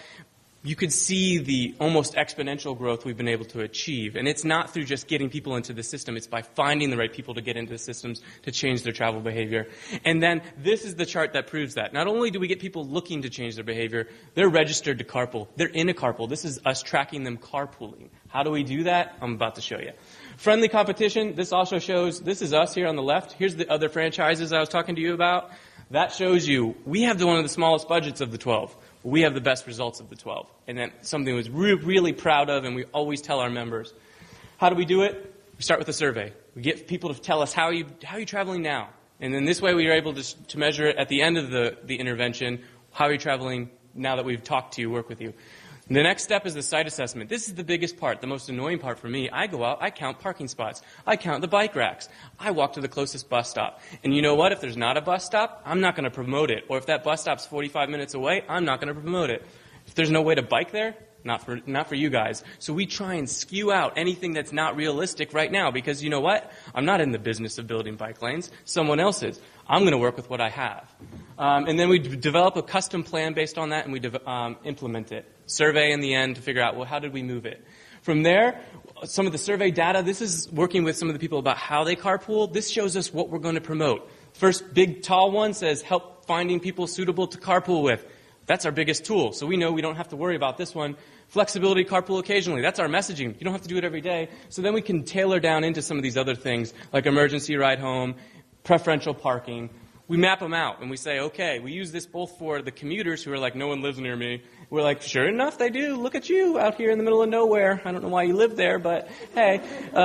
You could see the almost exponential growth we've been able to achieve. And it's not through just getting people into the system. It's by finding the right people to get into the systems to change their travel behavior. And then this is the chart that proves that. Not only do we get people looking to change their behavior, they're registered to carpool. They're in a carpool. This is us tracking them carpooling. How do we do that? I'm about to show you. Friendly competition. This also shows, this is us here on the left. Here's the other franchises I was talking to you about. That shows you we have one of the smallest budgets of the 12. We have the best results of the 12. And then something we're really proud of and we always tell our members. How do we do it? We start with a survey. We get people to tell us, how are you traveling now? And then this way we are able to measure it at the end of the intervention. How are you traveling now that we've talked to you, work with you? The next step is the site assessment. This is the biggest part, the most annoying part for me. I go out, I count parking spots. I count the bike racks. I walk to the closest bus stop. And you know what? If there's not a bus stop, I'm not going to promote it. Or if that bus stop's 45 minutes away, I'm not going to promote it. If there's no way to bike there, not for you guys. So we try and skew out anything that's not realistic right now because you know what? I'm not in the business of building bike lanes. Someone else is. I'm going to work with what I have. And then we develop a custom plan based on that and we implement it. Survey in the end to figure out, well, how did we move it? From there, some of the survey data, this is working with some of the people about how they carpool. This shows us what we're going to promote. First big tall one says help finding people suitable to carpool with. That's our biggest tool. So we know we don't have to worry about this one. Flexibility, carpool occasionally. That's our messaging. You don't have to do it every day. So then we can tailor down into some of these other things like emergency ride home, preferential parking. we map them out and we say, okay, we use this both for the commuters who are like, no one lives near me. We're like, sure enough, they do. Look at you out here in the middle of nowhere. I don't know why you live there, but hey,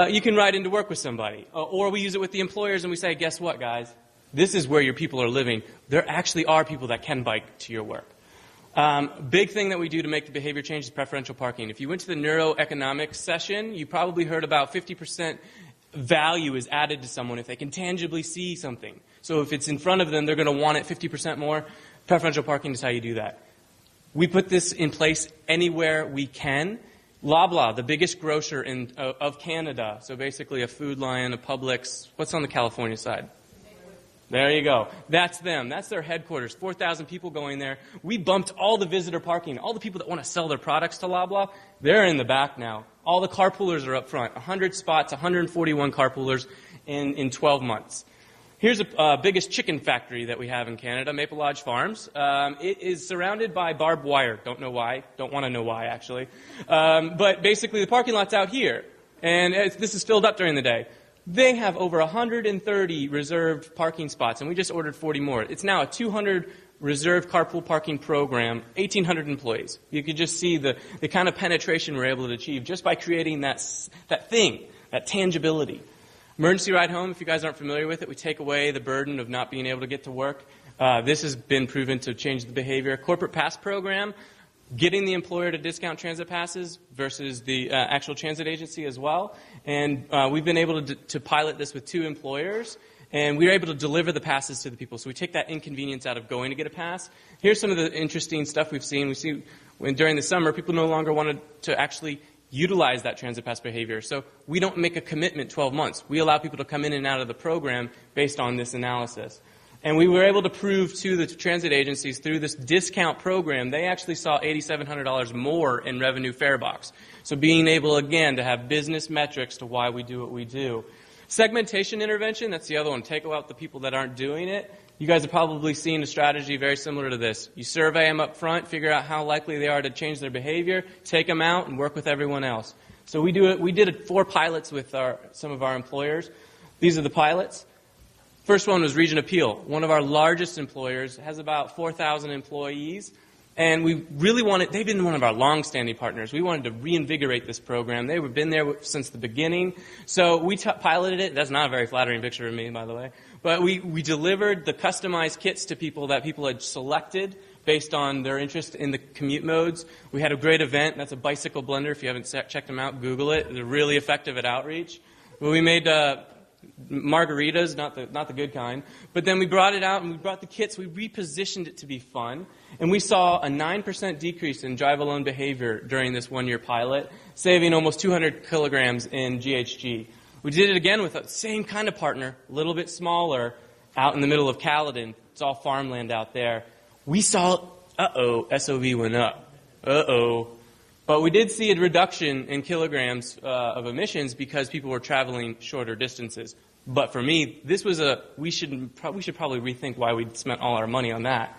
you can ride into work with somebody. Or we use it with the employers and we say, guess what, guys? This is where your people are living. There actually are people that can bike to your work. Big thing that we do to make the behavior change is preferential parking. If you went to the neuroeconomics session, you probably heard about 50% value is added to someone if they can tangibly see something. So if it's in front of them, they're going to want it 50% more. Preferential parking is how you do that. We put this in place anywhere we can. Loblaw, the biggest grocer of Canada, so basically a Food Lion, a Publix. What's on the California side? There you go. That's them. That's their headquarters. 4,000 people going there. We bumped all the visitor parking. All the people that want to sell their products to Loblaw, they're in the back now. All the carpoolers are up front. 100 spots, 141 carpoolers in 12 months. Here's the biggest chicken factory that we have in Canada, Maple Lodge Farms. It is surrounded by barbed wire. Don't know why. Don't want to know why, actually. But basically, the parking lot's out here. And this is filled up during the day. They have over 130 reserved parking spots, and we just ordered 40 more. It's now a 200 reserved carpool parking program, 1,800 employees. You could just see the kind of penetration we're able to achieve just by creating that thing, that tangibility. Emergency ride home, if you guys aren't familiar with it, we take away the burden of not being able to get to work. This has been proven to change the behavior. Corporate pass program, getting the employer to discount transit passes versus the actual transit agency as well. And we've been able to pilot this with 2 employers, and we were able to deliver the passes to the people. So we take that inconvenience out of going to get a pass. Here's some of the interesting stuff we've seen. We see during the summer, people no longer wanted to actually utilize that transit pass behavior. So we don't make a commitment 12 months. We allow people to come in and out of the program based on this analysis. And we were able to prove to the transit agencies through this discount program, they actually saw $8,700 more in revenue fare box. So being able, again, to have business metrics to why we do what we do. Segmentation intervention, that's the other one. Take out the people that aren't doing it. You guys have probably seen a strategy very similar to this. You survey them up front, figure out how likely they are to change their behavior, take them out, and work with everyone else. So we did 4 pilots with some of our employers. These are the pilots. First one was Region Appeal. One of our largest employers, has about 4,000 employees. And we really they've been one of our long-standing partners. We wanted to reinvigorate this program. They've been there since the beginning. So we piloted it. That's not a very flattering picture of me, by the way. But we delivered the customized kits to people that people had selected based on their interest in the commute modes. We had a great event. That's a bicycle blender. If you haven't checked them out, Google it. They're really effective at outreach. Well, we made margaritas, not the good kind. But then we brought it out and we brought the kits. We repositioned it to be fun. And we saw a 9% decrease in drive-alone behavior during this 1-year pilot, saving almost 200 kilograms in GHG. We did it again with the same kind of partner, a little bit smaller, out in the middle of Caledon. It's all farmland out there. We saw, SOV went up. But we did see a reduction in kilograms of emissions because people were traveling shorter distances. But for me, this was we should probably rethink why we spent all our money on that.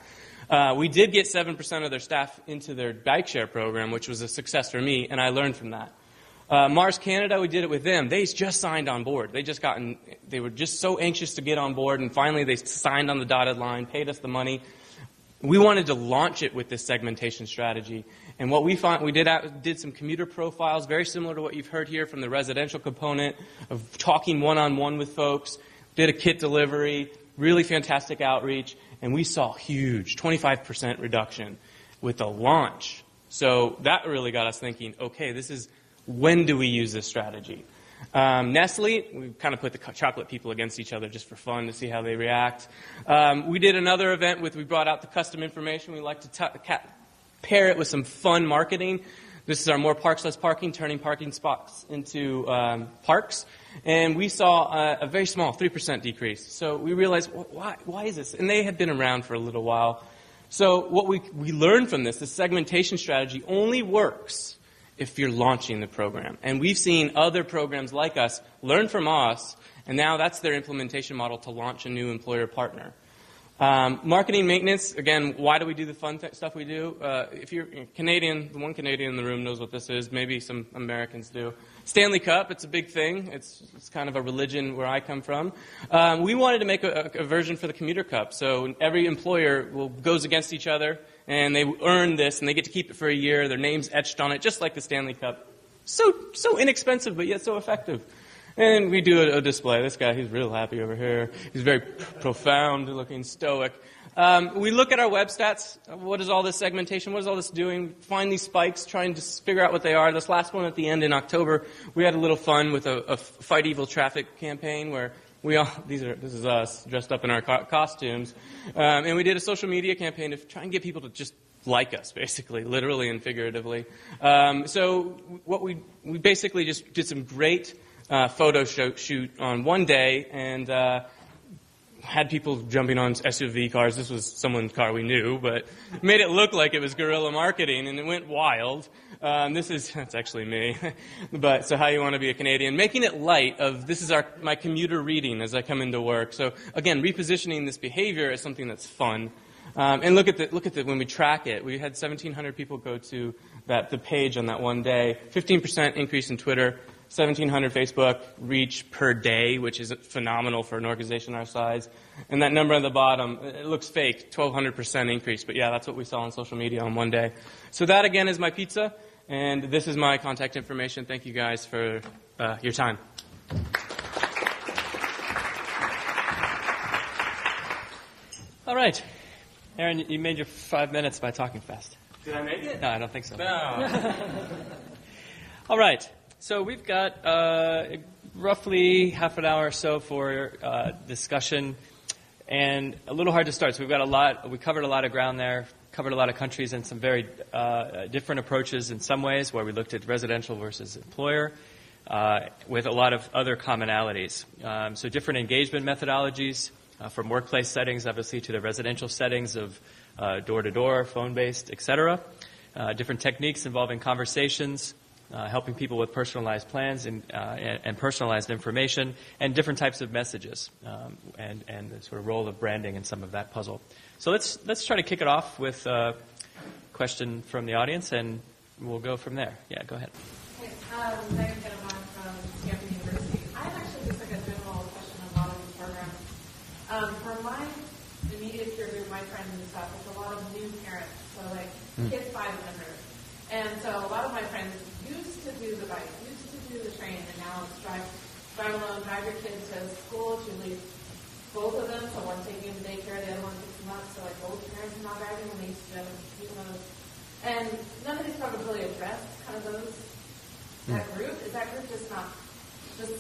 We did get 7% of their staff into their bike share program, which was a success for me, and I learned from that. Mars Canada, we did it with them. They just signed on board. They were just so anxious to get on board, and finally they signed on the dotted line, paid us the money. We wanted to launch it with this segmentation strategy. And what we found, we did some commuter profiles, very similar to what you've heard here from the residential component of talking one-on-one with folks, did a kit delivery, really fantastic outreach, and we saw huge, 25% reduction with the launch. So that really got us thinking, okay, when do we use this strategy? Nestle, we kind of put the chocolate people against each other just for fun to see how they react. We did another event we brought out the custom information. We like to pair it with some fun marketing. This is our More Parks, Less Parking, turning parking spots into parks. And we saw a very small 3% decrease. So we realized, why is this? And they had been around for a little while. So what we learned from this segmentation strategy only works if you're launching the program. And we've seen other programs like us learn from us, and now that's their implementation model to launch a new employer partner. Marketing maintenance, again, why do we do the fun stuff we do? If you're Canadian, the one Canadian in the room knows what this is. Maybe some Americans do. Stanley Cup, it's a big thing. It's kind of a religion where I come from. We wanted to make a version for the Commuter Cup. So every employer goes against each other, and they earn this, and they get to keep it for a year. Their name's etched on it, just like the Stanley Cup. So inexpensive, but yet so effective. And we do a display. This guy, he's real happy over here. He's very profound looking, stoic. We look at our web stats. What is all this segmentation? What is all this doing? Find these spikes, trying to figure out what they are. This last one at the end in October, we had a little fun with a Fight Evil Traffic campaign where this is us dressed up in our costumes. And we did a social media campaign to try and get people to just like us, basically, literally and figuratively. So what we basically just did some great photo shoot on one day and had people jumping on SUV cars. This was someone's car we knew, but made it look like it was guerrilla marketing, and it went wild. That's actually me. But so how you want to be a Canadian? Making it light of this is my commuter reading as I come into work. So again, repositioning this behavior as something that's fun. And look at when we track it. We had 1,700 people go to the page on that one day. 15% increase in Twitter. 1,700 Facebook reach per day, which is phenomenal for an organization our size. And that number on the bottom, it looks fake, 1,200% increase. But yeah, that's what we saw on social media on one day. So that, again, is my pizza. And this is my contact information. Thank you guys for your time. All right. Aaron, you made your 5 minutes by talking fast. Did I make it? No, I don't think so. No. All right. So we've got roughly half an hour or so for discussion, and a little hard to start. So we covered a lot of ground there, covered a lot of countries and some very different approaches in some ways, where we looked at residential versus employer, with a lot of other commonalities. So different engagement methodologies, from workplace settings, obviously, to the residential settings of door-to-door, phone-based, et cetera. Different techniques involving conversations, helping people with personalized plans and personalized information, and different types of messages, and the sort of role of branding in some of that puzzle. So let's try to kick it off with a question from the audience, and we'll go from there. Yeah, go ahead. Hey, Megan Ketterman from Stanford University. I have actually just like a general question on a lot of these programs. For my immediate peer group, my friends and stuff, it's a lot of new parents, so like kids 5 and under. And so a lot of my friends used to do the bike, used to do the train, and now it's drive alone, drive your kids to school, usually both of them, so one taking them to daycare, the other one picks them up, so like both parents are not driving when they used to do those. And none of these programs really address kind of that group. Is that group just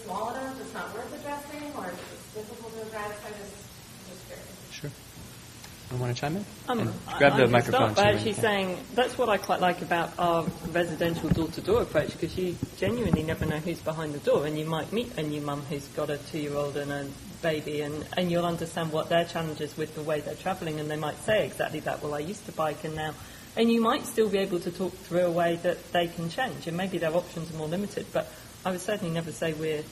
small enough, just not worth addressing, or is it difficult to address? I'm just curious. Sure. You want to chime in? Grab the microphone. Start by actually saying that's what I quite like about our residential door-to-door approach, because you genuinely never know who's behind the door, and you might meet a new mum who's got a 2-year-old and a baby, and you'll understand what their challenges with the way they're travelling, and they might say exactly that. Well, I used to bike, and now, and you might still be able to talk through a way that they can change, and maybe their options are more limited. But I would certainly never say we're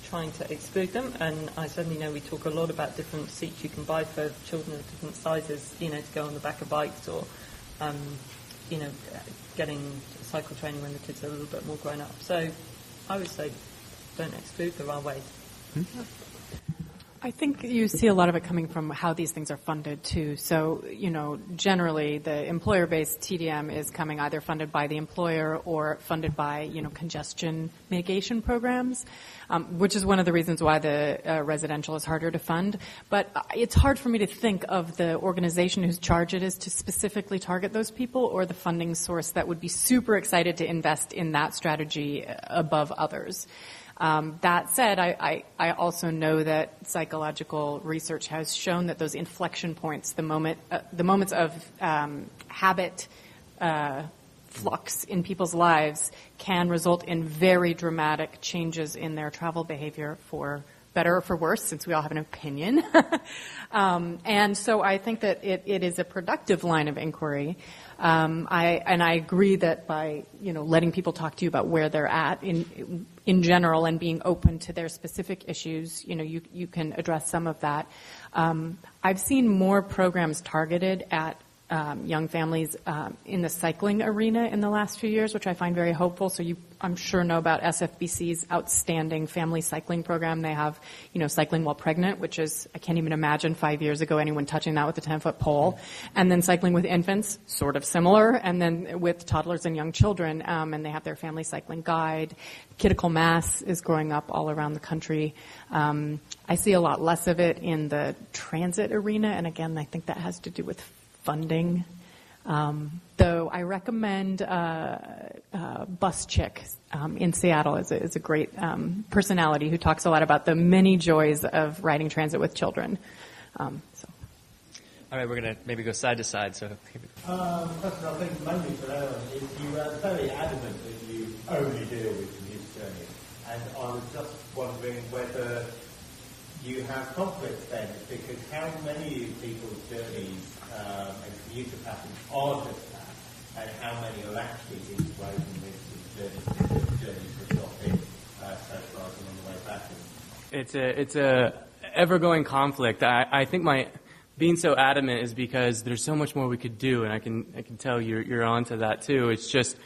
trying to exclude them, and I certainly know we talk a lot about different seats you can buy for children of different sizes, to go on the back of bikes, or, getting cycle training when the kids are a little bit more grown up. So I would say don't exclude, there are ways. I think you see a lot of it coming from how these things are funded, too. So, generally the employer-based TDM is coming either funded by the employer or funded by, congestion mitigation programs, which is one of the reasons why the residential is harder to fund. But it's hard for me to think of the organization whose charge it is to specifically target those people, or the funding source that would be super excited to invest in that strategy above others. That said, I also know that psychological research has shown that those inflection points, the moments of habit flux in people's lives, can result in very dramatic changes in their travel behavior, for better or for worse, since we all have an opinion. And so I think that it is a productive line of inquiry. I agree that by letting people talk to you about where they're at in general, and being open to their specific issues, you can address some of that. I've seen more programs targeted at young families in the cycling arena in the last few years, which I find very hopeful. So I'm sure know about SFBC's outstanding family cycling program. They have, cycling while pregnant, which is, I can't even imagine 5 years ago anyone touching that with a 10-foot pole. And then cycling with infants, sort of similar. And then with toddlers and young children, and they have their family cycling guide. Critical mass is growing up all around the country. I see a lot less of it in the transit arena. And again, I think that has to do with funding. Though I recommend Bus Chick in Seattle is a great personality who talks a lot about the many joys of riding transit with children. All right, we're going to maybe go side to side. So, question I think mainly for Ellen is you are very adamant that you only deal with commute journeys, and I was just wondering whether you have conflict then, because how many people's journeys and commuter patterns are just that, and how many are actually integrating with journeys for shopping, socialising on the way back? It's a ever-going conflict. I think my being so adamant is because there's so much more we could do, and I can tell you're onto that too. It's just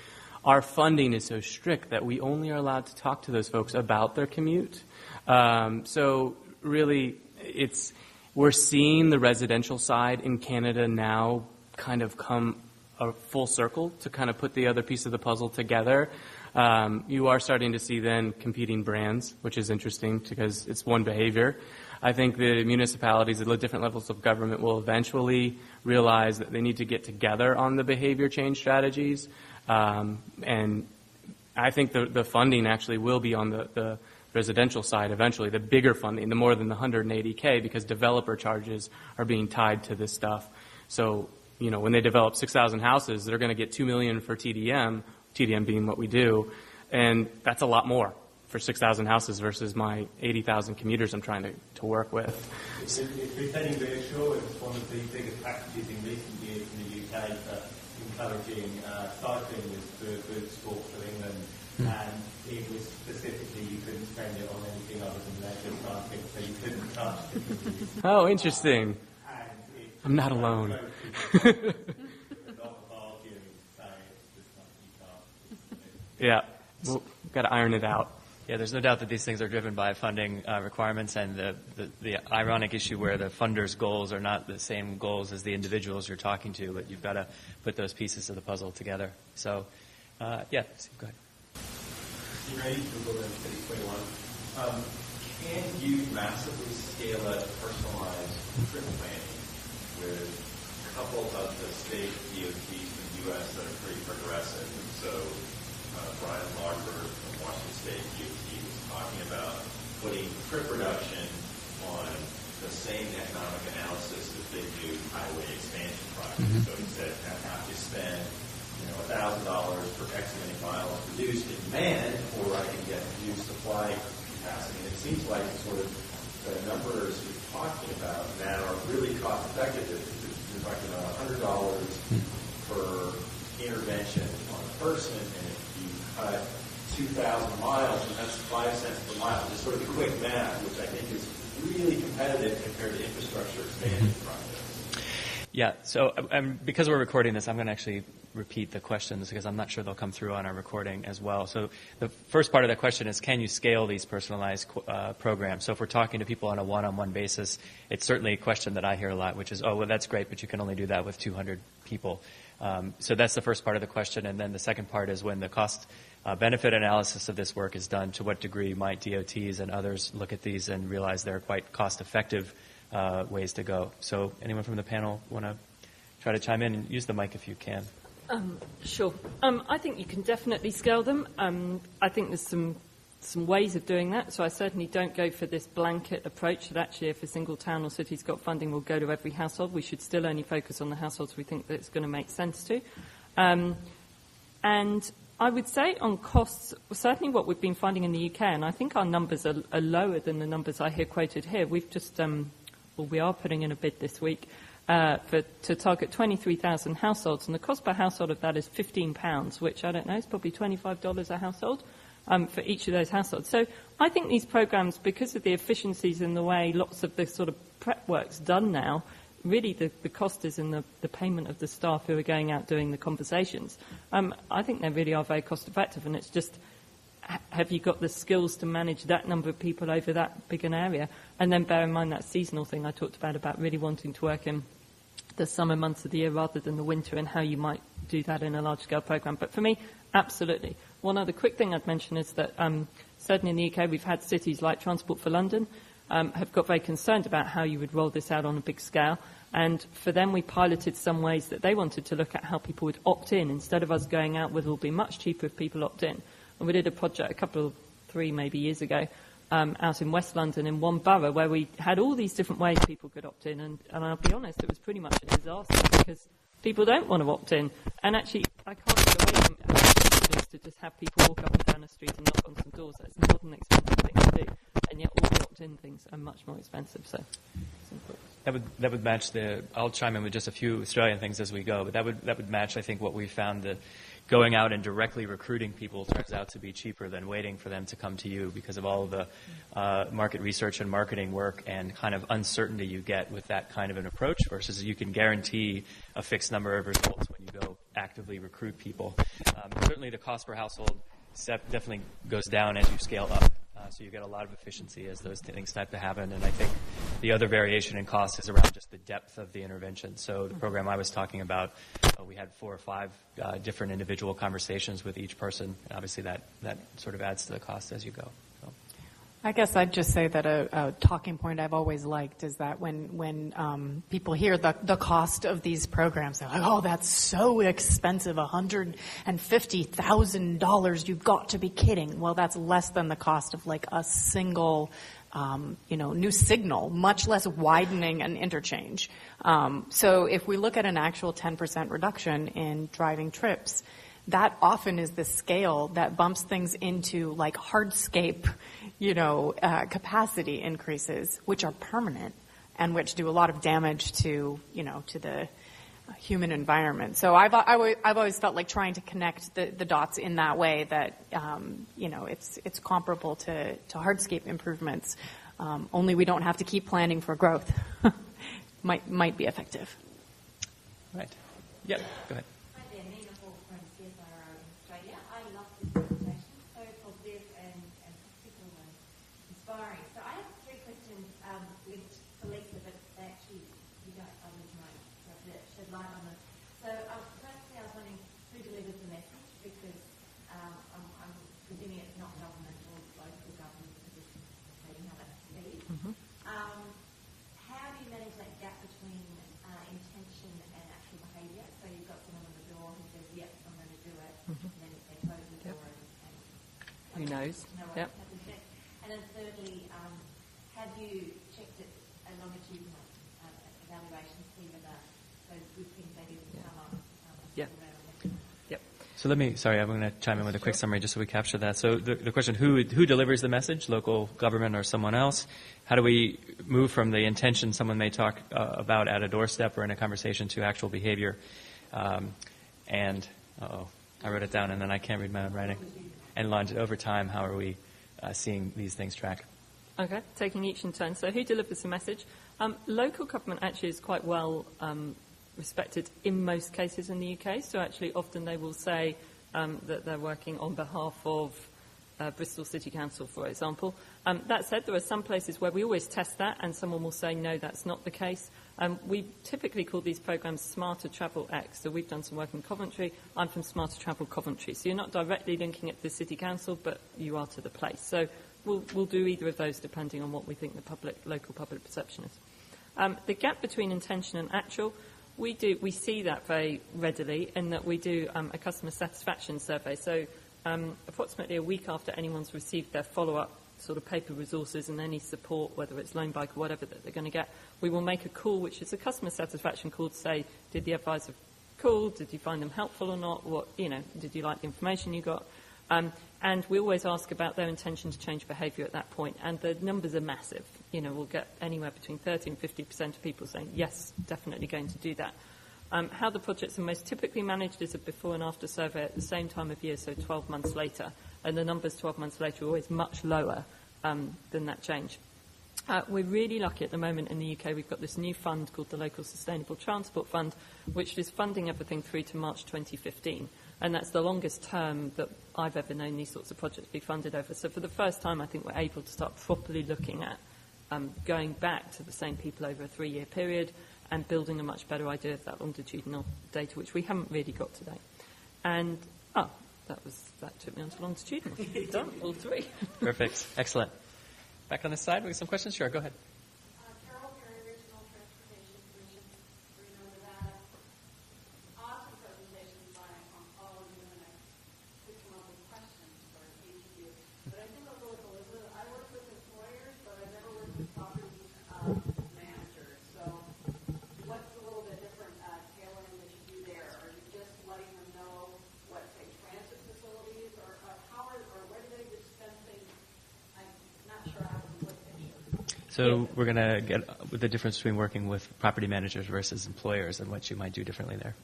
our funding is so strict that we only are allowed to talk to those folks about their commute. So really, we're seeing the residential side in Canada now kind of come a full circle to kind of put the other piece of the puzzle together. You are starting to see then competing brands, which is interesting because it's one behavior. I think the municipalities at different levels of government will eventually realize that they need to get together on the behavior change strategies. And I think the funding actually will be on the residential side eventually, the bigger funding, the more than the $180K, because developer charges are being tied to this stuff. So, when they develop 6,000 houses, they're going to get $2 million for TDM being what we do, and that's a lot more for 6,000 houses versus my 80,000 commuters I'm trying to work with. If there's any reassurance, one of the biggest packages in recent years in the UK for encouraging cycling was the Sport for England, and it was specifically you couldn't spend it on anything other than leisure cycling, so you couldn't touch the commute. Oh, interesting. I'm not alone. Yeah, we've got to iron it out. Yeah, there's no doubt that these things are driven by funding requirements, and the ironic issue where the funders' goals are not the same goals as the individuals you're talking to, but you've got to put those pieces of the puzzle together. So, yeah, Steve, go ahead. Can you massively scale up personalized trip planning with a couple of the state DOTs in the U.S. that are pretty progressive? And so Brian Larford from Washington State DOT was talking about putting trip reduction on the same economic analysis that they do highway expansion projects. So he said, I have to spend $1,000 for X many miles reduced in demand, or I can get reduced supply capacity. And it seems like sort of the numbers you're talking about now are really cost effective. You're talking about $100 per intervention on a person, and if you cut 2,000 miles, and that's 5 cents per mile. Just sort of quick math, which I think is really competitive compared to infrastructure expansion projects. Yeah, so because we're recording this, I'm going to actually repeat the questions because I'm not sure they'll come through on our recording as well. So the first part of that question is, can you scale these personalized programs? So if we're talking to people on a one-on-one basis, it's certainly a question that I hear a lot, which is, oh, well, that's great, but you can only do that with 200 people. So that's the first part of the question. And then the second part is, when the cost benefit analysis of this work is done, to what degree might DOTs and others look at these and realize they're quite cost-effective ways to go? So anyone from the panel want to try to chime in? And use the mic if you can. Sure. I think you can definitely scale them. I think there's some ways of doing that. So I certainly don't go for this blanket approach that actually if a single town or city's got funding, will go to every household. We should still only focus on the households we think that it's going to make sense to. And I would say on costs, certainly what we've been finding in the UK, and I think our numbers are lower than the numbers I hear quoted here. We've just, we are putting in a bid this week to target 23,000 households, and the cost per household of that is £15, which I don't know, is probably $25 a household for each of those households. So I think these programs, because of the efficiencies in the way lots of the sort of prep work's done now, really the cost is in the payment of the staff who are going out doing the conversations. I think they really are very cost effective, and it's just, have you got the skills to manage that number of people over that big an area? And then bear in mind that seasonal thing I talked about really wanting to work in the summer months of the year rather than the winter, and how you might do that in a large-scale program. But for me, absolutely. One other quick thing I'd mention is that certainly in the UK, we've had cities like Transport for London have got very concerned about how you would roll this out on a big scale. And for them, we piloted some ways that they wanted to look at how people would opt in instead of us going out with, it'll be much cheaper if people opt in. And we did a project three maybe years ago, out in West London in one borough where we had all these different ways people could opt in. And I'll be honest, it was pretty much a disaster because people don't want to opt in. And actually, I can't get away from it to just have people walk up and down the street and knock on some doors. That's not an expensive thing to do. And yet all the opt-in things are much more expensive. So that would match I'll chime in with just a few Australian things as we go, but that would match, I think, what we found, that going out and directly recruiting people turns out to be cheaper than waiting for them to come to you because of all of the market research and marketing work and kind of uncertainty you get with that kind of an approach versus you can guarantee a fixed number of results when you go actively recruit people. Certainly the cost per household definitely goes down as you scale up. So you get a lot of efficiency as those things start to happen. And I think the other variation in cost is around just the depth of the intervention. So the program I was talking about, we had 4 or 5 different individual conversations with each person. And obviously that sort of adds to the cost as you go. So. I guess I'd just say that a talking point I've always liked is that when people hear the cost of these programs, they're like, oh, that's so expensive, $150,000, you've got to be kidding. Well, that's less than the cost of like a single new signal, much less widening an interchange. So if we look at an actual 10% reduction in driving trips, that often is the scale that bumps things into like hardscape, capacity increases, which are permanent and which do a lot of damage to the human environment. So I've always felt like trying to connect the dots in that way that, it's comparable to hardscape improvements. Only we don't have to keep planning for growth. might be effective. Right. Yep. Go ahead. Who knows? Yep. And then thirdly, have you checked it a longitudinal evaluation to see whether those good things maybe will come up? Yep. So I'm going to chime in with a quick summary just so we capture that. So the question, who delivers the message, local government or someone else? How do we move from the intention someone may talk about at a doorstep or in a conversation to actual behavior? I wrote it down and then I can't read my own writing. And over time, how are we seeing these things track? Okay, taking each in turn. So who delivers the message? Local government actually is quite well respected in most cases in the UK. So actually often they will say that they're working on behalf of Bristol City Council, for example. That said, there are some places where we always test that and someone will say, no, that's not the case. We typically call these programs Smarter Travel X. So we've done some work in Coventry. I'm from Smarter Travel Coventry. So you're not directly linking it to the City Council, but you are to the place. So we'll do either of those depending on what we think the local public perception is. The gap between intention and actual, we see that very readily in that we do a customer satisfaction survey. So approximately a week after anyone's received their follow-up sort of paper resources and any support, whether it's loan bike or whatever that they're going to get, we will make a call, which is a customer satisfaction call to say, did the advisor call? Did you find them helpful or not? Did you like the information you got? And we always ask about their intention to change behaviour at that point. And the numbers are massive. We'll get anywhere between 30 and 50% of people saying, yes, definitely going to do that. How the projects are most typically managed is a before and after survey at the same time of year, so 12 months later. And the numbers 12 months later are always much lower than that change. We're really lucky at the moment in the UK. We've got this new fund called the Local Sustainable Transport Fund, which is funding everything through to March 2015. And that's the longest term that I've ever known these sorts of projects be funded over. So for the first time, I think we're able to start properly looking at going back to the same people over a 3-year period and building a much better idea of that longitudinal data, which we haven't really got today. And, that took me on to longitudinal. Done, all 3. Perfect. Excellent. Back on this side, we have some questions? Sure, go ahead. Carol Perry, Regional Transportation Commission, Reno, Nevada. Awesome presentations by all of you, and I could come up with questions for each of you. But I think I'll go with Elizabeth. I work with employers, but I've never worked with property managers. So what's a little bit different tailoring that you do there? Are you just letting them know what, say, transit facilities, or how are, or where do they dispense things? I'm not sure I have a complete picture. So we're going to get with the difference between working with property managers versus employers and what you might do differently there.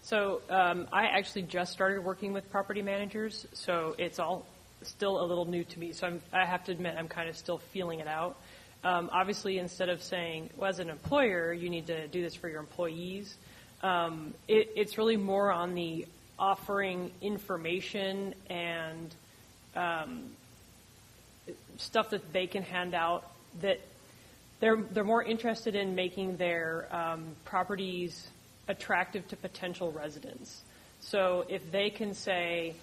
So I actually just started working with property managers, so it's all still a little new to me. So I have to admit I'm kind of still feeling it out. Obviously, instead of saying, well, as an employer, you need to do this for your employees, it's really more on the offering information and stuff that they can hand out that they're more interested in making their properties attractive to potential residents. So if they can say,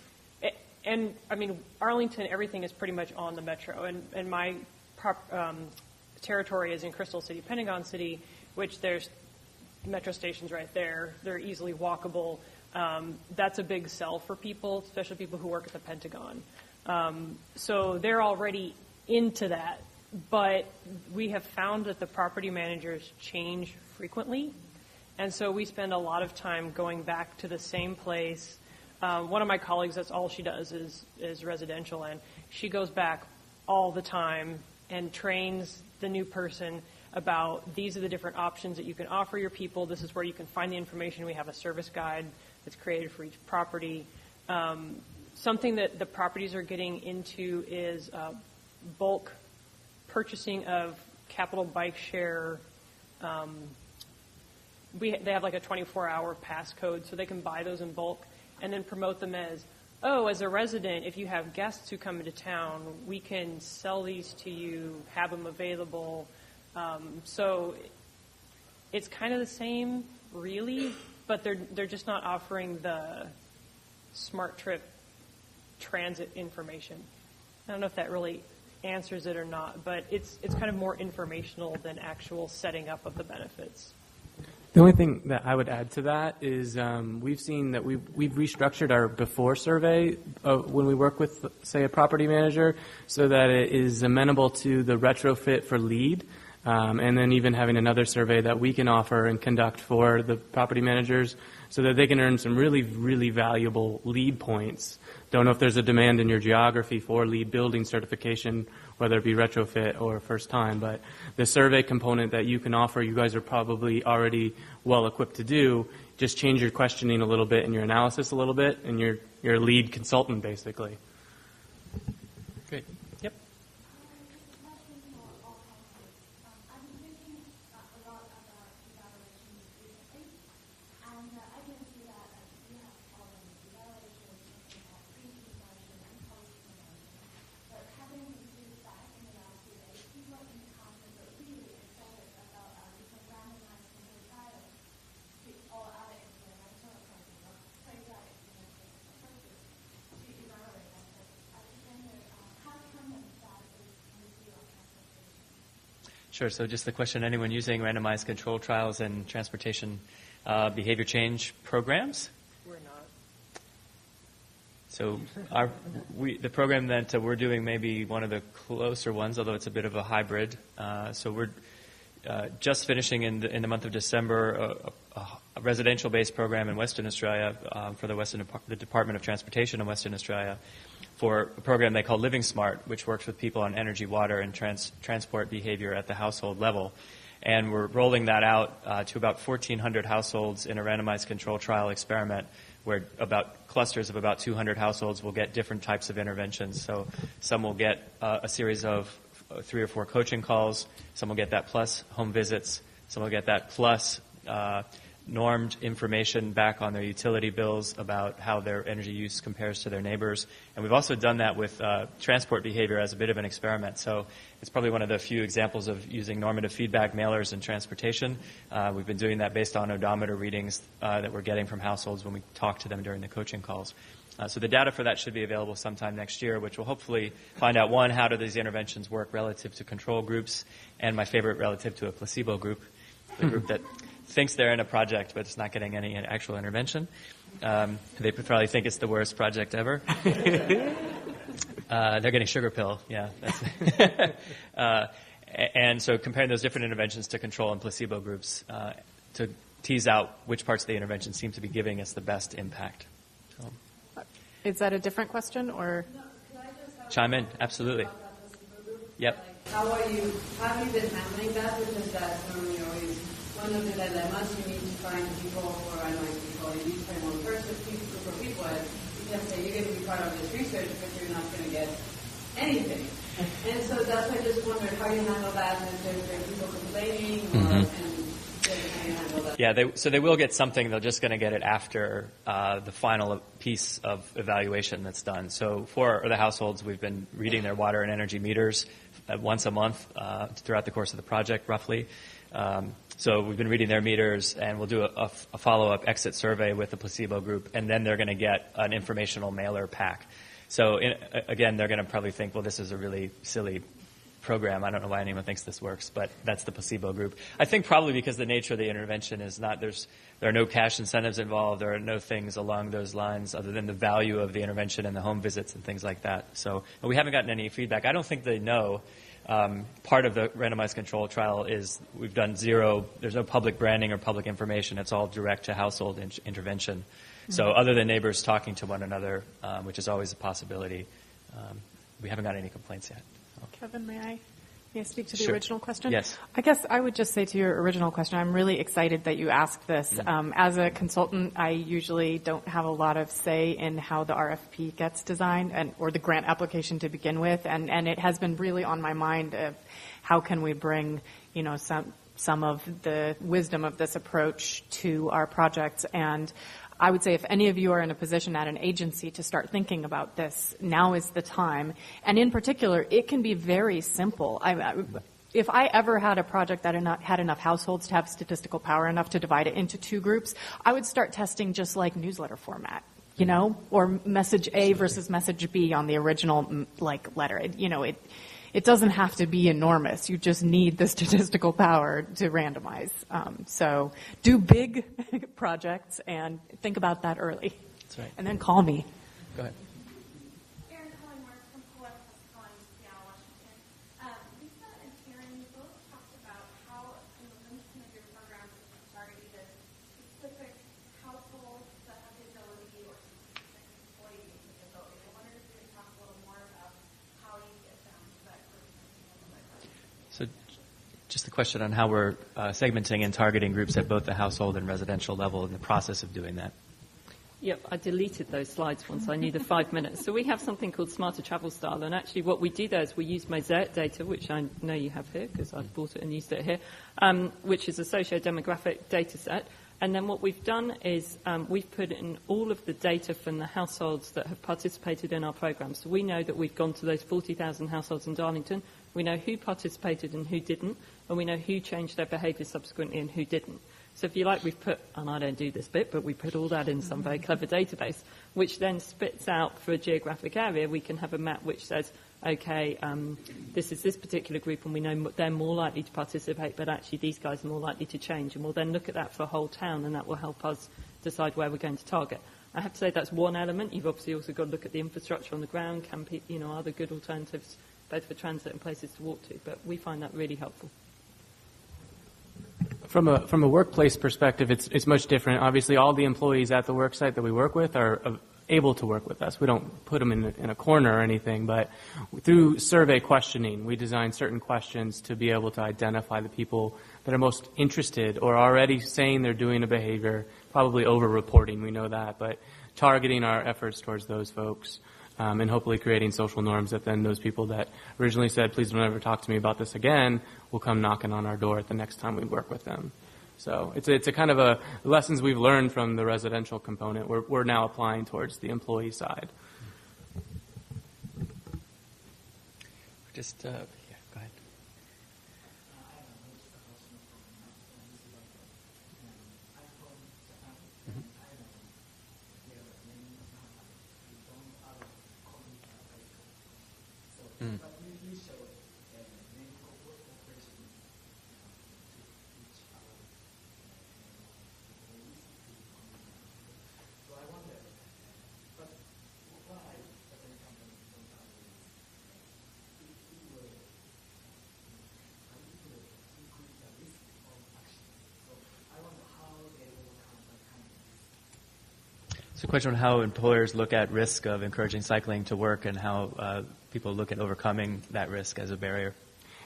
and I mean, Arlington, everything is pretty much on the metro, and my territory is in Crystal City, Pentagon City, which there's metro stations right there. They're easily walkable. That's a big sell for people, especially people who work at the Pentagon. So they're already into that. But we have found that the property managers change frequently. And so we spend a lot of time going back to the same place. One of my colleagues, that's all she does is residential, and she goes back all the time and trains the new person about these are the different options that you can offer your people. This is where you can find the information. We have a service guide that's created for each property. Something that the properties are getting into is bulk purchasing of capital bike share. They have like a 24-hour passcode, so they can buy those in bulk and then promote them as, as a resident, if you have guests who come into town, we can sell these to you, have them available. So it's kind of the same, really, but they're just not offering the Smart Trip transit information. I don't know if that really answers it or not, but it's kind of more informational than actual setting up of the benefits. The only thing that I would add to that is we've seen that we've restructured our before survey when we work with, say, a property manager so that it is amenable to the retrofit for lead, and then even having another survey that we can offer and conduct for the property managers so that they can earn some really, really valuable lead points. Don't know if there's a demand in your geography for lead building certification, whether it be retrofit or first time, but the survey component that you can offer, you guys are probably already well equipped to do. Just change your questioning a little bit and your analysis a little bit, and you're a lead consultant, basically. Great. Yep. Sure. So just the question, anyone using randomized control trials and transportation behavior change programs? We're not. So the program that we're doing may be one of the closer ones, although it's a bit of a hybrid. So we're just finishing in the month of December a residential-based program in Western Australia for the Department of Transportation in Western Australia for a program they call Living Smart, which works with people on energy, water, and transport behavior at the household level. And we're rolling that out to about 1,400 households in a randomized control trial experiment where clusters of about 200 households will get different types of interventions. So some will get a series of 3 or 4 coaching calls. Some will get that plus home visits. Some will get that plus normed information back on their utility bills about how their energy use compares to their neighbors. And we've also done that with transport behavior as a bit of an experiment. So it's probably one of the few examples of using normative feedback mailers in transportation. We've been doing that based on odometer readings that we're getting from households when we talk to them during the coaching calls. So the data for that should be available sometime next year, which will hopefully find out, one, how do these interventions work relative to control groups, and my favorite, relative to a placebo group, the group that thinks they're in a project but it's not getting any actual intervention. They probably think it's the worst project ever. They're getting sugar pill, yeah. And so comparing those different interventions to control and placebo groups to tease out which parts of the intervention seem to be giving us the best impact. So. Is that a different question, or? No, could I just chime in? Absolutely. Yep. Like, how have you been handling that? Because that's normally always one of the dilemmas. You need to find people who are unlike people. You need to find one person, group of people, and you can say you're going to be part of this research, but you're not going to get anything. And so that's why I just wondered how you handle that, and if there are people complaining, or, and how you handle that. Yeah, they will get something. They're just going to get it after the final piece of evaluation that's done. So for the households, we've been reading their water and energy meters once a month throughout the course of the project, roughly. So we've been reading their meters, and we'll do a follow-up exit survey with the placebo group, and then they're going to get an informational mailer pack. So again, they're going to probably think, well, this is a really silly program. I don't know why anyone thinks this works, but that's the placebo group. I think probably because the nature of the intervention is not, there are no cash incentives involved. There are no things along those lines other than the value of the intervention and the home visits and things like that. So we haven't gotten any feedback. I don't think they know. Part of the randomized control trial is we've done there's no public branding or public information. It's all direct to household intervention. Mm-hmm. So other than neighbors talking to one another, which is always a possibility, we haven't got any complaints yet. Kevin, may I speak to the Sure. original question? Yes. I guess I would just say to your original question, I'm really excited that you asked this. Mm-hmm. As a consultant, I usually don't have a lot of say in how the RFP gets designed or the grant application to begin with, and it has been really on my mind of how can we bring, some of the wisdom of this approach to our projects. And I would say if any of you are in a position at an agency to start thinking about this, now is the time. And in particular, it can be very simple. If I ever had a project that had enough households to have statistical power enough to divide it into 2 groups, I would start testing just like newsletter format, or message A versus message B on the original letter. It doesn't have to be enormous. You just need the statistical power to randomize. So do big projects and think about that early. That's right. And then call me. Go ahead. Erin Collingworth from Collective Collins, Seattle, Washington. Lisa and Karen, you both talked about how in the limitation of your program is targeting the specific households that have the ability or specific employees with the ability. I wondered if you could talk a little more about how you get down to that group. So just the question on how we're segmenting and targeting groups at both the household and residential level in the process of doing that. Yep, I deleted those slides once I knew the 5 minutes. So we have something called Smarter Travel Style, and actually what we do there is we use Mosaic data, which I know you have here because I've bought it and used it here, which is a socio-demographic data set. And then what we've done is we've put in all of the data from the households that have participated in our program. So we know that we've gone to those 40,000 households in Darlington. We know who participated and who didn't, and we know who changed their behaviour subsequently and who didn't. So if you like, we've put, and I don't do this bit, but we put all that in some very clever database, which then spits out for a geographic area. We can have a map which says, okay, this is this particular group, and we know they're more likely to participate, but actually these guys are more likely to change. And we'll then look at that for a whole town, and that will help us decide where we're going to target. I have to say that's one element. You've obviously also got to look at the infrastructure on the ground. Are there good alternatives, both for transit and places to walk to? But we find that really helpful. From a workplace perspective, it's much different. Obviously, all the employees at the work site that we work with are able to work with us. We don't put them in a corner or anything, but through survey questioning, we design certain questions to be able to identify the people that are most interested or already saying they're doing a behavior, probably over-reporting, we know that, but targeting our efforts towards those folks. and hopefully creating social norms that then those people that originally said, please don't ever talk to me about this again, will come knocking on our door at the next time we work with them. So it's a kind of a lessons we've learned from the residential component we're now applying towards the employee side. Just, yeah, go ahead. Mm. So a question on how employers look at risk of encouraging cycling to work and how people look at overcoming that risk as a barrier.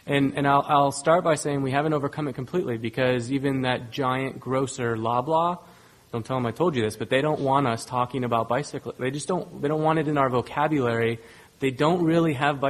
And I'll start by saying we haven't overcome it completely, because even that giant grocer Loblaw, don't tell them I told you this, but they don't want us talking about bicycle. They don't want it in our vocabulary. They don't really have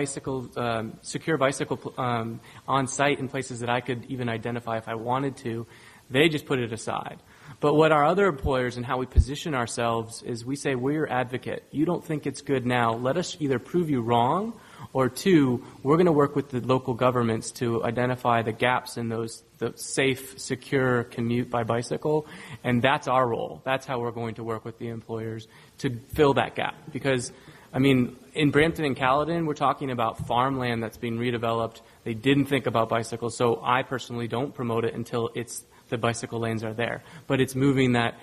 secure bicycle on site in places that I could even identify if I wanted to. They just put it aside. But what our other employers and how we position ourselves is we say, we're your advocate. You don't think it's good now. Let us either prove you wrong, or two, we're going to work with the local governments to identify the gaps in the safe, secure commute by bicycle. And that's our role. That's how we're going to work with the employers to fill that gap. Because, I mean, in Brampton and Caledon, we're talking about farmland that's being redeveloped. They didn't think about bicycles, so I personally don't promote it until the bicycle lanes are there. But it's moving it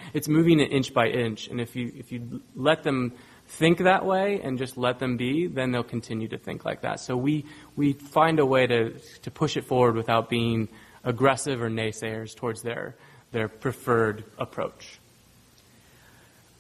inch by inch. And if you let them think that way and just let them be, then they'll continue to think like that. So we find a way to push it forward without being aggressive or naysayers towards their preferred approach.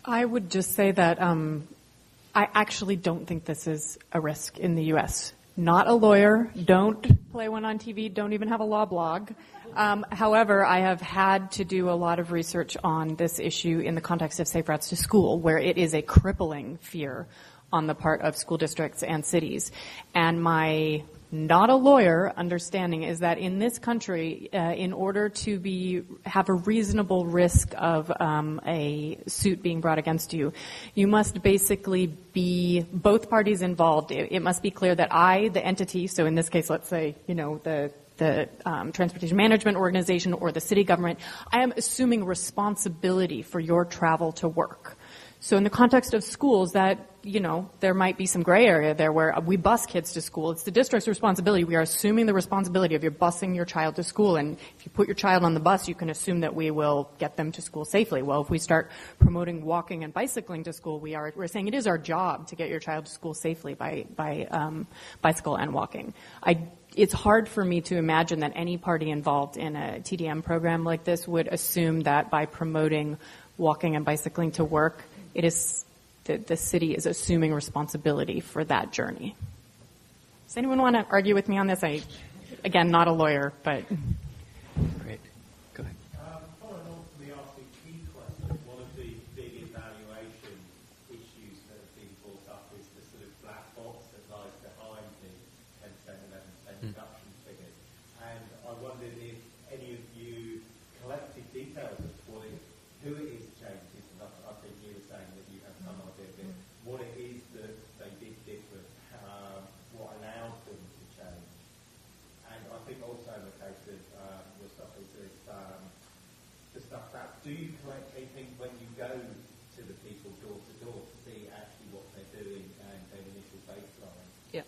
I would just say that I actually don't think this is a risk in the U.S. Not a lawyer. Don't play one on TV. Don't even have a law blog. However, I have had to do a lot of research on this issue in the context of safe routes to school, where it is a crippling fear on the part of school districts and cities. And my not a lawyer understanding is that in this country, in order to have a reasonable risk of a suit being brought against you, you must basically be both parties involved. It must be clear that I, the entity, so in this case, let's say, the transportation management organization or the city government, I am assuming responsibility for your travel to work. So in the context of schools, that, there might be some gray area there where we bus kids to school. It's the district's responsibility. We are assuming the responsibility of your busing your child to school. And if you put your child on the bus, you can assume that we will get them to school safely. Well, if we start promoting walking and bicycling to school, we're saying it is our job to get your child to school safely by bicycle and walking. It's hard for me to imagine that any party involved in a TDM program like this would assume that by promoting walking and bicycling to work, it is the city is assuming responsibility for that journey. Does anyone want to argue with me on this? Again, not a lawyer, but... Great. Go ahead. Following on from the RCT question, one of the big evaluation issues that have been brought up is the sort of black box that lies behind the 10%, 11% reduction figures. And I wondered if any of you collected details of who it is changes. And I think you were saying that you have some idea of it, what it is that they did different, what allowed them to change. And I think also in the case of your stuff is the stuff that, do you collect anything when you go to the people door to door to see actually what they're doing and their initial baseline? Yeah.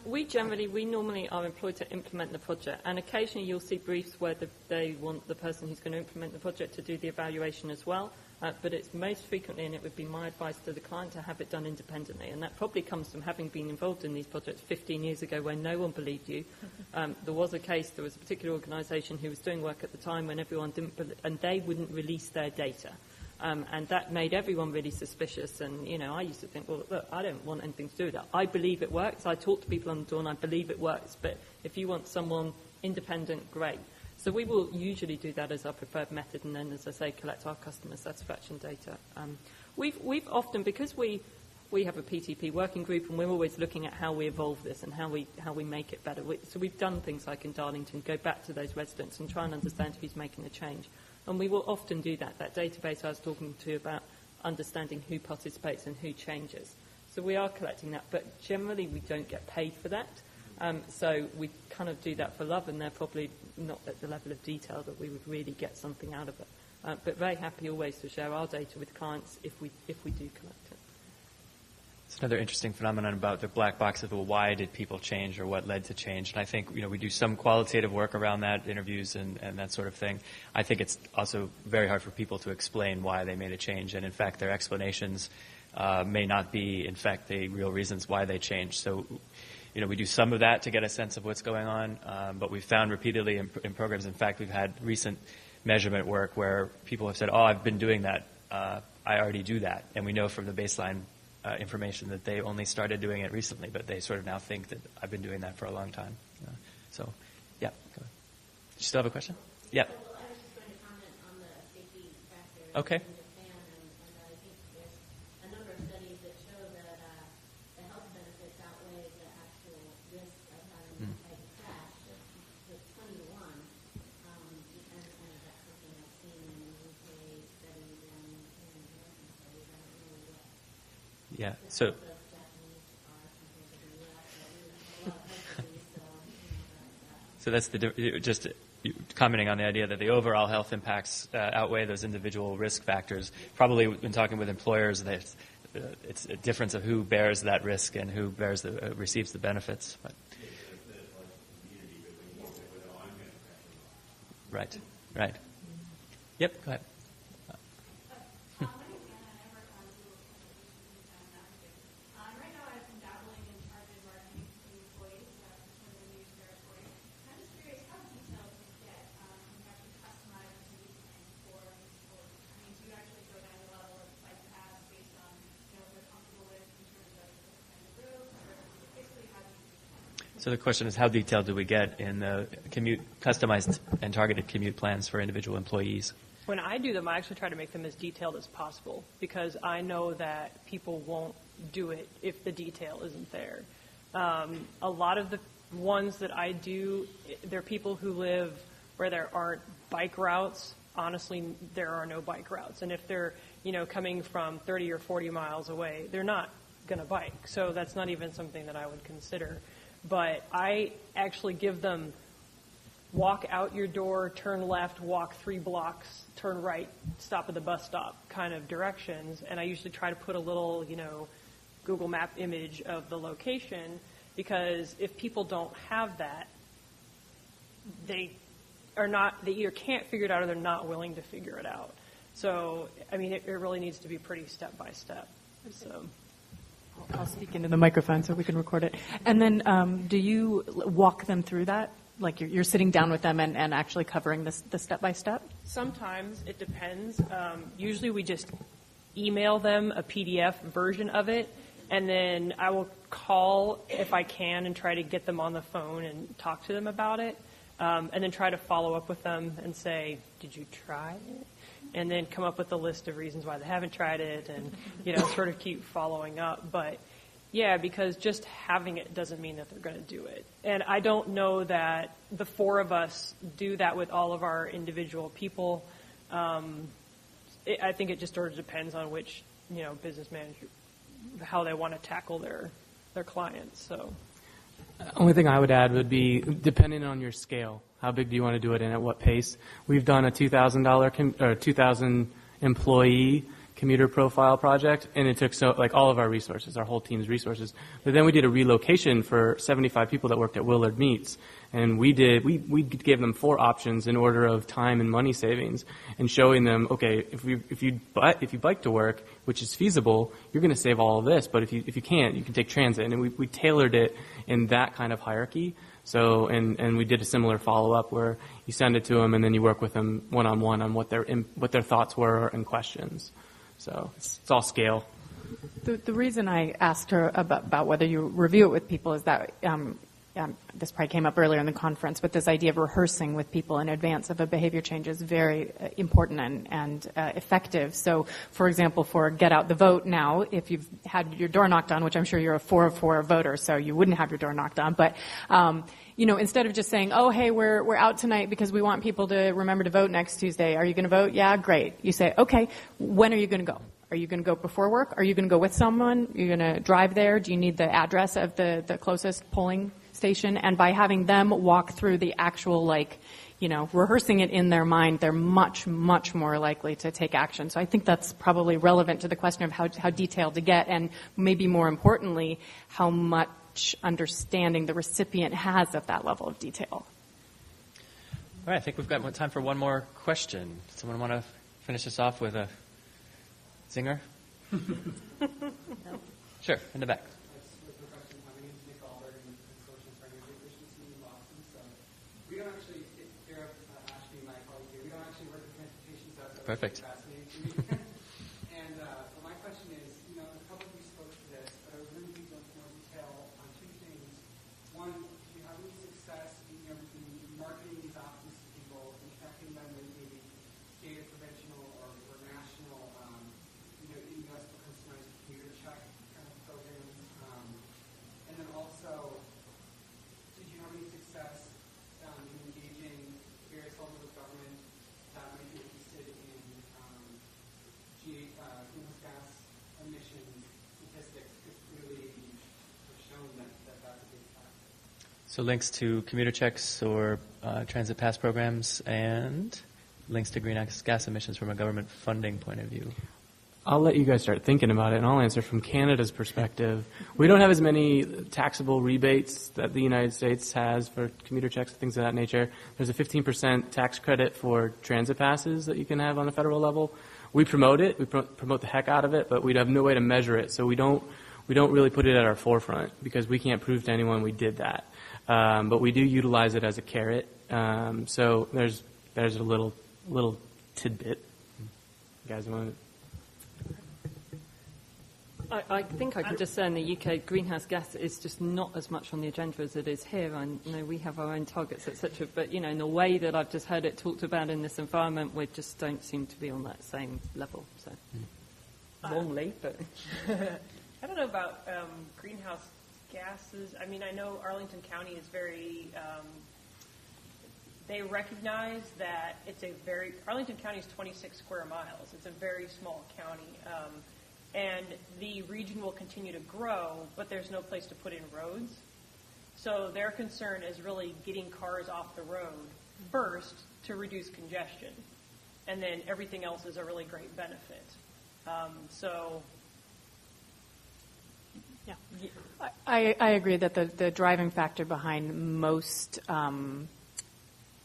We normally are employed to implement the project, and occasionally you'll see briefs where they want the person who's going to implement the project to do the evaluation as well, but it's most frequently, and it would be my advice to the client, to have it done independently, and that probably comes from having been involved in these projects 15 years ago where no one believed you. There was a particular organisation who was doing work at the time when everyone didn't believe, and they wouldn't release their data. And that made everyone really suspicious. And, I used to think, well, look, I don't want anything to do with that. I believe it works. I talk to people on the door and I believe it works. But if you want someone independent, great. So we will usually do that as our preferred method, and then, as I say, collect our customer satisfaction data. We've often, because we we have a PTP working group, and we're always looking at how we evolve this and how we make it better. So we've done things like in Darlington, go back to those residents and try and understand who's making a change. And we will often do that. That database I was talking to you about, understanding who participates and who changes. So we are collecting that, but generally we don't get paid for that. So we kind of do that for love, and they're probably not at the level of detail that we would really get something out of it. But very happy always to share our data with clients if we do collect it. It's another interesting phenomenon about the black box of, well, why did people change or what led to change? And I think, we do some qualitative work around that, interviews and that sort of thing. I think it's also very hard for people to explain why they made a change. And in fact, their explanations may not be, in fact, the real reasons why they changed. So, we do some of that to get a sense of what's going on. But we've found repeatedly in programs, in fact, we've had recent measurement work where people have said, oh, I've been doing that. I already do that. And we know from the baseline information that they only started doing it recently, but they sort of now think that I've been doing that for a long time. So, yeah. Go ahead. Do you still have a question? Yeah. Well, I was just going to comment on the safety factor Okay. in Japan, and I think there's a number of studies that show that the health benefits outweigh the actual risk of having a crash with 20 to 1. And that's something I've seen in UK studies and in American studies. I don't know what. Yeah. So. So that's just commenting on the idea that the overall health impacts outweigh those individual risk factors. Probably when talking with employers, it's a difference of who bears that risk and who receives the benefits. But. Right. Right. Yep. Go ahead. Right now I've been dabbling in targeted marketing to employees sort of a new territory. I'm just curious how detailed you get when you actually customize these plans for employees. I mean, do you actually go down the level of like ask based on what they're comfortable with in terms of the kind of group, or basically how do you do that? So the question is, how detailed do we get in the customized and targeted commute plans for individual employees? When I do them, I actually try to make them as detailed as possible because I know that people won't do it if the detail isn't there. A lot of the ones that I do, they're people who live where there aren't bike routes. Honestly, there are no bike routes. And if they're, coming from 30 or 40 miles away, they're not going to bike. So that's not even something that I would consider. But I actually give them walk out your door, turn left, walk 3 blocks, turn right, stop at the bus stop kind of directions. And I usually try to put a little, Google Map image of the location because if people don't have that, they either can't figure it out or they're not willing to figure it out. So, I mean, it really needs to be pretty step by step. So. I'll speak into the microphone so we can record it. And then do you walk them through that? Like you're sitting down with them and actually covering the step-by-step? Sometimes it depends. Usually we just email them a PDF version of it, and then I will call if I can and try to get them on the phone and talk to them about it, and then try to follow up with them and say, did you try it? And then come up with a list of reasons why they haven't tried it and, sort of keep following up. But yeah, because just having it doesn't mean that they're going to do it. And I don't know that the 4 of us do that with all of our individual people. I think it just sort of depends on which, business manager, how they want to tackle their clients. So. Only thing I would add would be depending on your scale. How big do you want to do it and at what pace? We've done a $2,000 employee commuter profile project, and it took all of our resources, our whole team's resources. But then we did a relocation for 75 people that worked at Willard Meats, and we gave them 4 options in order of time and money savings, and showing them, okay, if you bike to work, which is feasible, you're going to save all of this. But if you can't, you can take transit, and we tailored it in that kind of hierarchy. So and we did a similar follow up where you send it to them, and then you work with them one on one on what their thoughts were and questions. So it's all scale. The reason I asked her about whether you review it with people is that this probably came up earlier in the conference, but this idea of rehearsing with people in advance of a behavior change is very important and effective. So, for example, for Get Out the Vote now, if you've had your door knocked on, which I'm sure you're a 4 of 4 voter, so you wouldn't have your door knocked on, but instead of just saying, oh, hey, we're out tonight because we want people to remember to vote next Tuesday. Are you going to vote? Yeah, great. You say, okay, when are you going to go? Are you going to go before work? Are you going to go with someone? Are you going to drive there? Do you need the address of the closest polling station? And by having them walk through the actual, rehearsing it in their mind, they're much, much more likely to take action. So I think that's probably relevant to the question of how detailed to get, and maybe more importantly, how much understanding the recipient has of that level of detail. All right, I think we've got time for one more question. Someone want to finish us off with a zinger? Sure, in the back. Perfect. And so my question is, a couple of you spoke to this, but I was really going into more detail on two things. One, do you have any success in marketing these options to people and connecting them with maybe data provincial or national, U.S. customized commuter check kind of programs? And then also, did you have any success in engaging various levels of government that might be interested in greenhouse gas emissions statistics, because clearly have shown that that's a big factor? So links to commuter checks or transit pass programs and links to greenhouse gas emissions from a government funding point of view. I'll let you guys start thinking about it, and I'll answer from Canada's perspective. We don't have as many taxable rebates that the United States has for commuter checks and things of that nature. There's a 15% tax credit for transit passes that you can have on the federal level. We promote it. We promote the heck out of it, but we have no way to measure it, so we don't really put it at our forefront because we can't prove to anyone we did that. But we do utilize it as a carrot. So there's a little tidbit. You guys want to? I think I can just say in the UK, greenhouse gas is just not as much on the agenda as it is here. And we have our own targets, etc. But in the way that I've just heard it talked about in this environment, we just don't seem to be on that same level. So wrongly, but I don't know about greenhouse gases. I mean, I know Arlington County is very. They recognize that Arlington County is 26 square miles. It's a very small county. And the region will continue to grow, but there's no place to put in roads. So their concern is really getting cars off the road first to reduce congestion. And then everything else is a really great benefit. Yeah. I agree that the driving factor behind most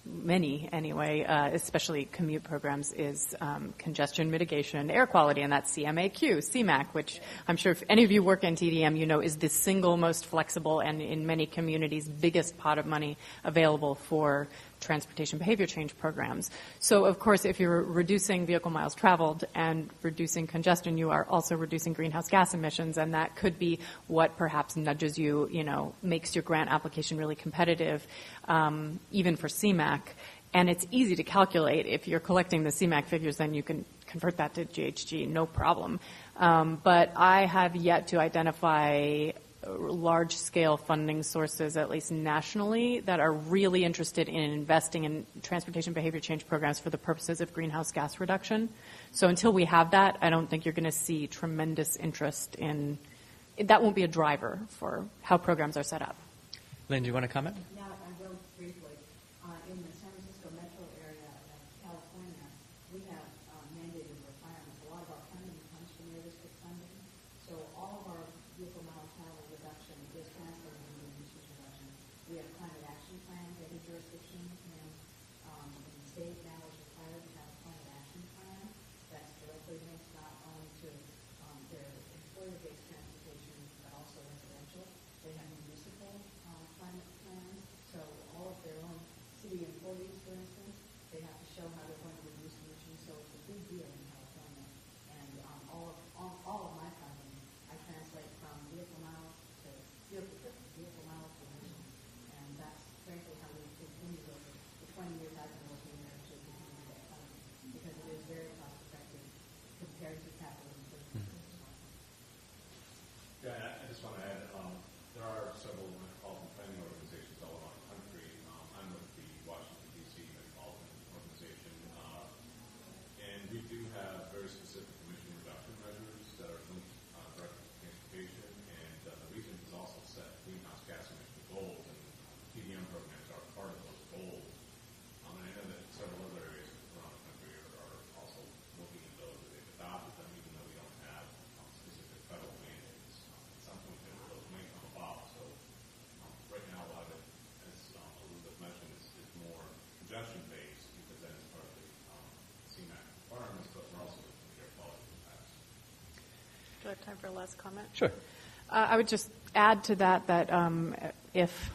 many anyway, especially commute programs, is congestion mitigation, air quality, and that's CMAQ, CMAQ, which I'm sure if any of you work in TDM, is the single most flexible and in many communities biggest pot of money available for transportation behavior change programs. So, of course, if you're reducing vehicle miles traveled and reducing congestion, you are also reducing greenhouse gas emissions, and that could be what perhaps nudges you, makes your grant application really competitive, even for CMAQ. And it's easy to calculate. If you're collecting the CMAQ figures, then you can convert that to GHG, no problem. But I have yet to identify large-scale funding sources, at least nationally, that are really interested in investing in transportation behavior change programs for the purposes of greenhouse gas reduction. So until we have that, I don't think you're going to see tremendous interest in – that won't be a driver for how programs are set up. Lynn, do you want to comment? Yeah, I will briefly. In the San Francisco metro area of California, we have mandated requirements. A lot of our funding comes from your district funding. So all of our vehicle mile travel reduction is translated into emissions reduction. We have climate action plans. Every jurisdiction in the state now is required to have a climate action plan that's directly linked not only to their employer-based transportation, but also residential. They have municipal climate plans. So all of their own city employees, for instance, they have to show how they're going to reduce emissions. So it's a big deal in California. And all of my funding, I translate from vehicle miles to vehicle miles to emissions. have very specific emission reduction measures that are linked directly to transportation, and the region has also set greenhouse gas emission goals, and TDM programs are part of those goals. And I know that several other areas around the country are also looking at those. They've adopted them, even though we don't have specific federal mandates. At some point, those may come about. So right now, a lot of it, as Elizabeth mentioned, is more congestion-based, because that is part of the CMAQ requirements, but we're also looking at air quality impacts. Do I have time for a last comment? Sure. I would just add to that if,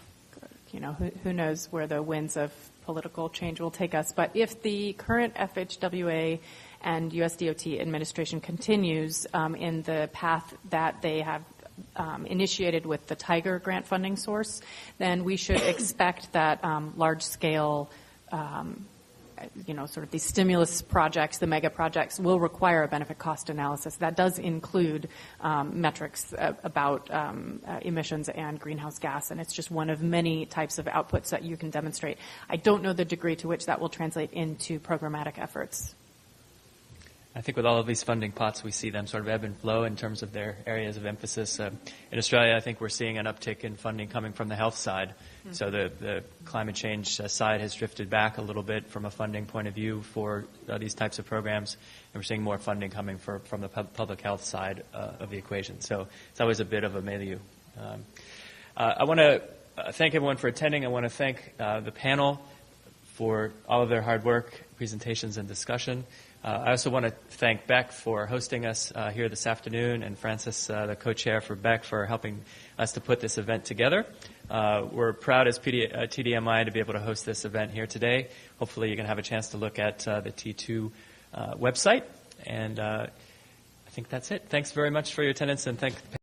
who knows where the winds of political change will take us, but if the current FHWA and USDOT administration continues in the path that they have initiated with the Tiger grant funding source, then we should expect that large-scale sort of these stimulus projects, the mega projects, will require a benefit cost analysis. That does include metrics about emissions and greenhouse gas, and it's just one of many types of outputs that you can demonstrate. I don't know the degree to which that will translate into programmatic efforts. I think with all of these funding pots, we see them sort of ebb and flow in terms of their areas of emphasis. In Australia, I think we're seeing an uptick in funding coming from the health side. Mm-hmm. So the climate change side has drifted back a little bit from a funding point of view for these types of programs, and we're seeing more funding coming from the public health side of the equation. So it's always a bit of a milieu. I want to thank everyone for attending. I want to thank the panel for all of their hard work, presentations, and discussion. I also want to thank Beck for hosting us here this afternoon, and Francis, the co-chair for Beck, for helping us to put this event together. We're proud as TDMI to be able to host this event here today. Hopefully you can have a chance to look at the T2 website. And I think that's it. Thanks very much for your attendance, and thank